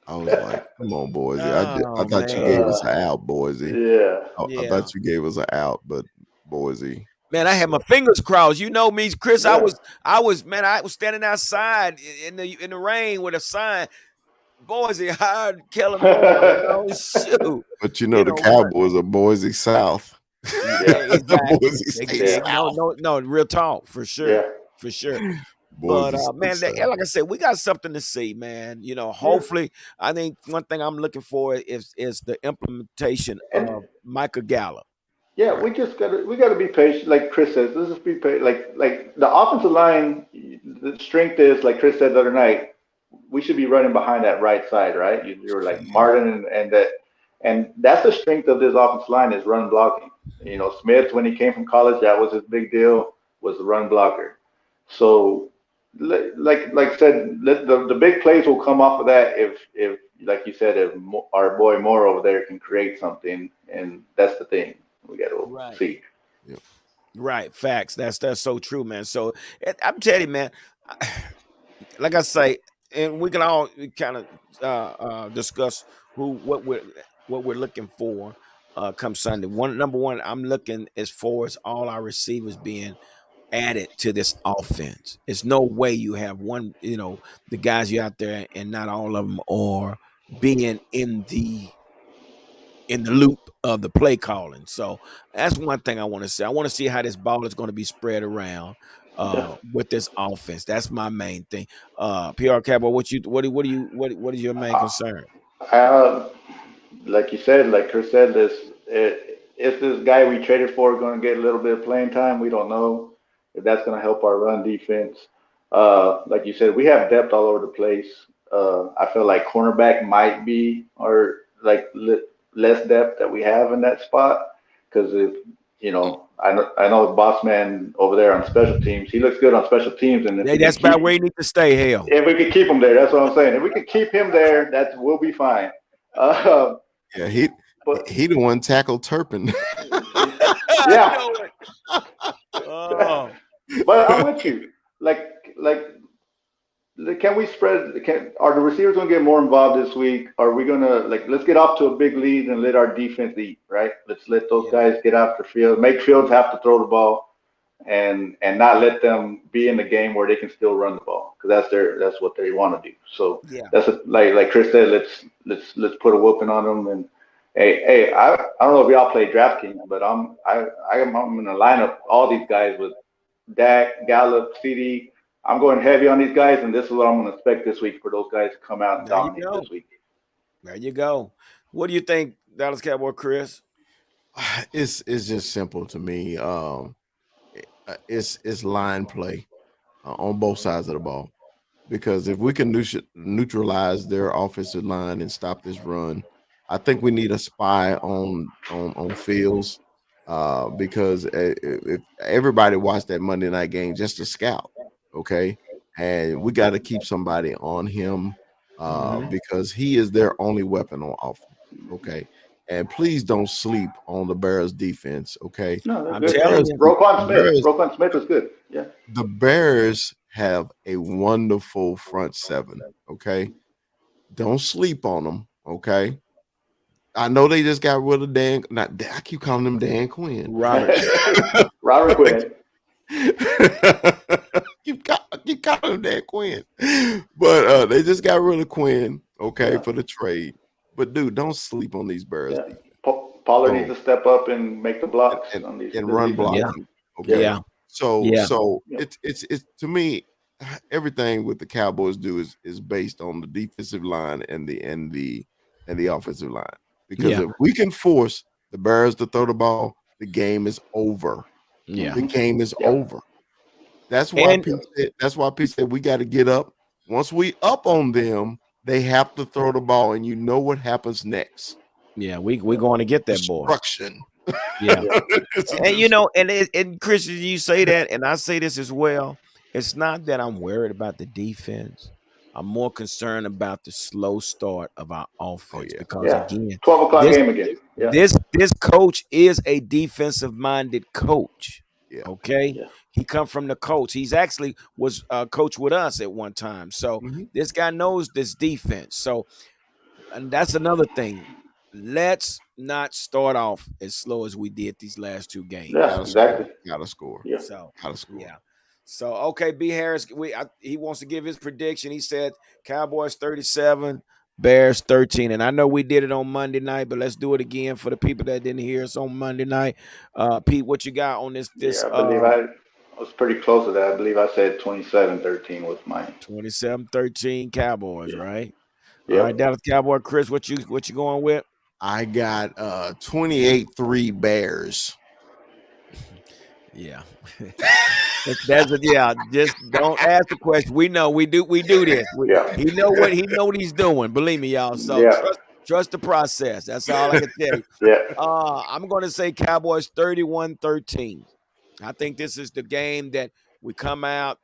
I was like, "Come on, Boise! I Oh thought you gave us uh, an out, Boise. yeah. I yeah. thought you gave us an out, but Boise Man, I just had my fingers crossed. You know me, Chris. Yeah. I was standing outside in the rain with a sign. Boise hired Kellen Moore. Shoot. But you know the What? Cowboys are Boise South. Yeah, Yeah. exactly. Boise State Yeah. No, South. no, no. Real talk for Yeah. sure, for sure. But Boise State man, South. like I said, we got something to see, man. Yeah. Hopefully, I think one thing I'm looking for is the implementation And of Michael Gallup. yeah, Right. we gotta be patient. Like Chris says, let's just be patient. Like the offensive line, the strength is like Chris said the other night. We should be running behind that right side, right? You were like Yeah. Martin and that's the strength of this offensive line is run blocking. Smith when he came from college, that was his big deal was the run blocker. So like I said, the big plays will come off of that if like you said if our boy Moore over there can create something, and that's the thing we got to Right. see. Yep. Right. Facts. That's so true, man. So I'm telling you, man. Like I say, and we can all kind of discuss what we're looking for come Sunday. Number one, I'm looking as far as all our receivers being added to this offense. It's no way you have one, the guys you out there and not all of them are being in the loop of the play calling. So that's one thing I want to see. I want to see how this ball is going to be spread around Yeah. with this offense. That's my main thing. PR Cabo, what is your main concern? Uh, like you said, like Chris said, is this guy we traded for going to get a little bit of playing time? We don't know if that's going to help our run defense. Like you said, we have depth all over the place. I feel like cornerback might be our less depth that we have in that spot because if I know Boss Man over there on special teams, he looks good on special teams, and if we can That's about keep where you need to stay. Hell, if we could keep him there, that's what I'm saying. If we could keep him there, we'll be fine. Uh, Yeah, he but he the one tackled Turpin. I yeah, know it. Oh, but I'm with you. Like, can we spread? Are the receivers going to get more involved this week? Are we going to let's get off to a big lead and let our defense eat, right? Let's let those yeah, guys get after field. Make Fields have to throw the ball. and not let them be in the game where they can still run the ball because that's what they want to do. So Yeah. that's like Chris said. Let's put a whooping on them. And I don't know if y'all play DraftKings, but I'm in the lineup all these guys with Dak, Gallup, CD. I'm going heavy on these guys, and this is what I'm going to expect this week for those guys to come out and There you dominate go. this week. There you go. What do you think, Dallas Cowboy Chris? It's just simple to me. It's line play on both sides of the ball. Because if we can neutralize their offensive line and stop this run, I think we need a spy on Fields, because if everybody watched that Monday night game just to scout, okay, and we got to keep somebody on him, because he is their only weapon on offense, okay. And please don't sleep on the Bears defense, okay. No, they're I'm good. telling you. Roquan The Smith. Bears Roquan Smith is good. Yeah. the Bears have a wonderful front seven. Okay. Don't sleep on them. Okay. I know they just got rid of Dan. Not I keep calling him Dan Quinn. Robert. Robert Quinn. keep calling him Dan Quinn. But they just got rid of Quinn, okay, Yeah. for the trade. But dude, don't sleep on these Bears Yeah. defense. Pollard So, needs to step up and make the blocks and, on these and this run defense. blocking. Okay. Yeah. So Yeah. Yeah. it's to me, everything with the Cowboys do is based on the defensive line and the offensive line. Because Yeah. if we can force the Bears to throw the ball, the game is over. Yeah. The game is Yeah. over. That's why And Pete said we got to get up. Once we up on them, they have to throw the ball, and you know what happens next. yeah, we're going to get that boy. Destruction. Yeah. It's a And and Christian, you say that, and I say this as well. It's not that I'm worried about the defense. I'm more concerned about the slow start of our offense yeah. because Yeah. again, 12 o'clock this game again. Yeah. this coach is a defensive minded coach. Yeah. Okay, Yeah. he come from the coach. He's actually was coach with us at one time. So Mhm. this guy knows this defense. So, and that's another thing. Let's not start off as slow as we did these last two games. Yeah. Gotta Exactly. score. Gotta score. Yeah. So Gotta score. yeah. So okay, B Harris, he wants to give his prediction. He said Cowboys 37, Bears 13. And I know we did it on Monday night, but let's do it again for the people that didn't hear us on Monday night. Pete, what you got on this Yeah. I believe I was pretty close to that. I believe I said 27-13 was mine. 27-13 Cowboys, Yeah. right? All Yep. right, Dallas Cowboy Chris, what you going with? I got 28-3 Bears. Yeah. That's it. Yeah. Just don't ask the question. We know we do this. Yeah. He know what he's doing. Believe me, y'all. So Yeah. trust the process. That's all I can tell you. Yeah. I'm gonna say Cowboys 31-13. I think this is the game that we come out,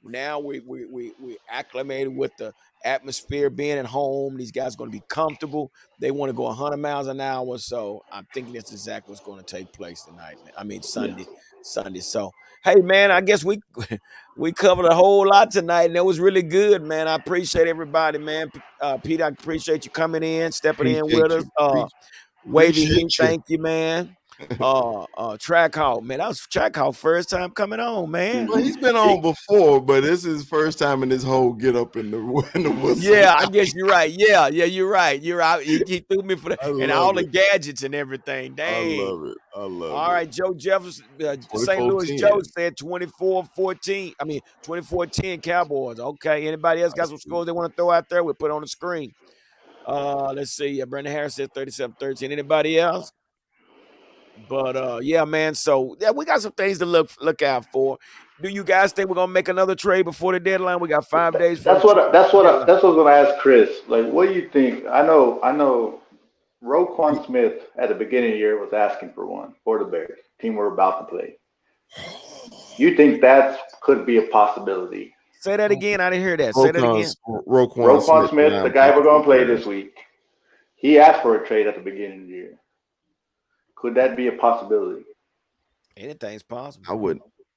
now we acclimated with the atmosphere being at home. These guys are going to be comfortable. They want to go 100 miles an hour. So I'm thinking that's exactly what's going to take place tonight. I mean, Sunday. So, hey, man, I guess we covered a whole lot tonight, and it was really good, man. I appreciate everybody, man. Pete, I appreciate you coming in, stepping in with us. Wavy Appreciate Heat, you. thank you, man. Track Hawk, man. That was Track Hawk first time coming on, man. Well, he's been on before, but this is his first time in this whole get up in the whistle. Yeah, I guess you're right. Yeah, you're right. You're out. He threw me for and all the gadgets and everything. Dang. I love it. All right, Joe Jefferson, St. Louis 24-10. Joe said 24-14. I mean 24-10 Cowboys. Okay. Anybody else got some scores they want to throw out there? We'll put on the screen. Let's see. Brandon Harris said 37-13. Anybody else? But yeah, man. So yeah, we got some things to look out for. Do you guys think we're gonna make another trade before the deadline? We got 5 days. That's what I was gonna ask Chris. Like, what do you think? I know Roquan Smith at the beginning of the year was asking for one for the Bears, team we're about to play. You think that could be a possibility? Say that again. I didn't hear that. Say that again. Roquan Smith, the guy we're gonna play this week, he asked for a trade at the beginning of the year. Could that be a possibility? Anything's possible.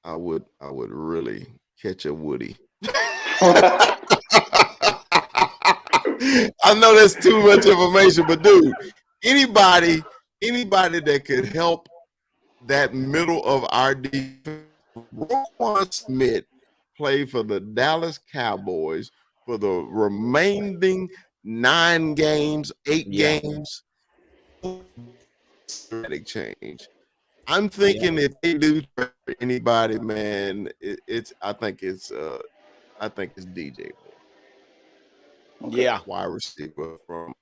I would really catch a Woody. Yeah. I know that's too much information, but dude, anybody that could help that middle of our defense Roquan Smith play for the Dallas Cowboys for the remaining 9 games, 8 games, dramatic change. I'm thinking if they do trade for anybody, man, I think it's DJ Moore. Okay. Yeah. Wide receiver from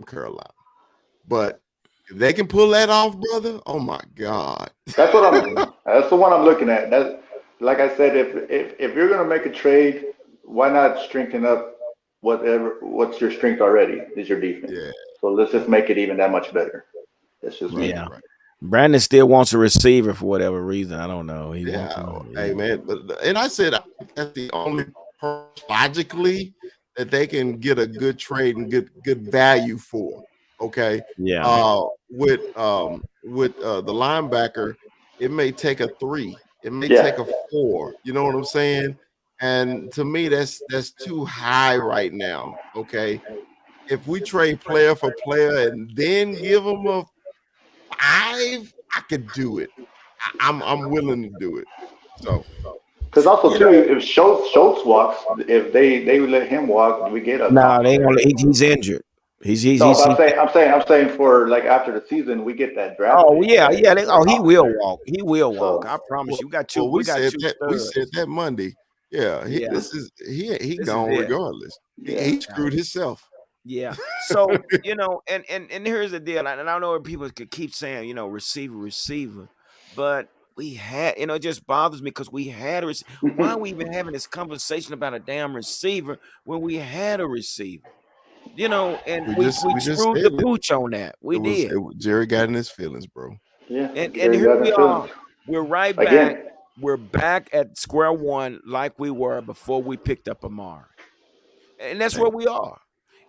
Carolina. But if they can pull that off, brother, oh my God. That's what that's the one I'm looking at. That, like I said, if you're gonna make a trade, why not strengthen up what's your strength already is your defense. Yeah. So let's just make it even that much better. That's just me. Yeah. Brandon still wants a receiver for whatever reason. I don't know. He wants one. Hey man, and I said I think that's the only logically that they can get a good trade and good value for. Okay. Yeah. With the linebacker, it may take a 3, it may take a 4. You know what I'm saying? And to me, that's too high right now. Okay. If we trade player for player and then give them a 5, I could do it. I'm willing to do it. So, because also too, if Schultz walks, if they would let him walk, we get a no, they only he's injured. No, but I'm saying for like after the season, we get that draft. Oh pick, yeah, right? yeah. He will walk. He will walk. So, I promise you. we said two that studs. we said that Monday. Yeah, he This gone is it. regardless. Yeah. He screwed himself. Yeah. So, and here's the deal. And I know people could keep saying, receiver, but we had, it just bothers me because we had a receiver. Why are we even having this conversation about a damn receiver when we had a receiver? And we just screwed the said it. pooch on that. We did. Jerry got in his feelings, bro. Yeah. And here we are. We're right back. Again. We're back at square one like we were before we picked up Amari. And that's where we are.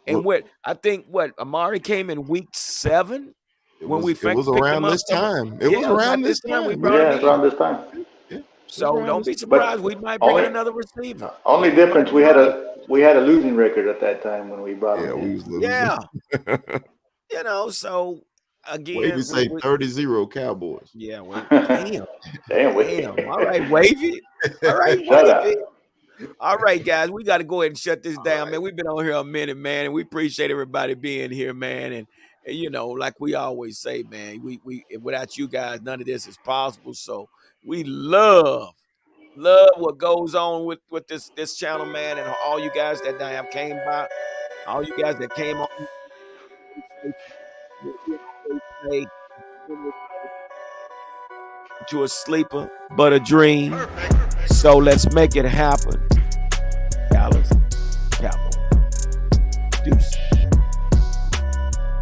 And I think Amari came in week 7 when we it was around this time. It was around this time. We brought him in. around this time. Yeah. So don't be surprised. We might bring in another receiver. Only difference we had a losing record at that time when we brought him in. We was losing. Yeah. So again, Wavy say 30-0 Cowboys. Yeah, damn. Damn. All right, Wavy. All right, Wavy. All right, guys, we got to go ahead and shut this down, man. We've been on here a minute, man, and we appreciate everybody being here, man. And like we always say, man, we without you guys, none of this is possible. So we love what goes on with this channel, man, and all you guys that damn came by, all you guys that came on. To a sleeper, but a dream. So let's make it happen.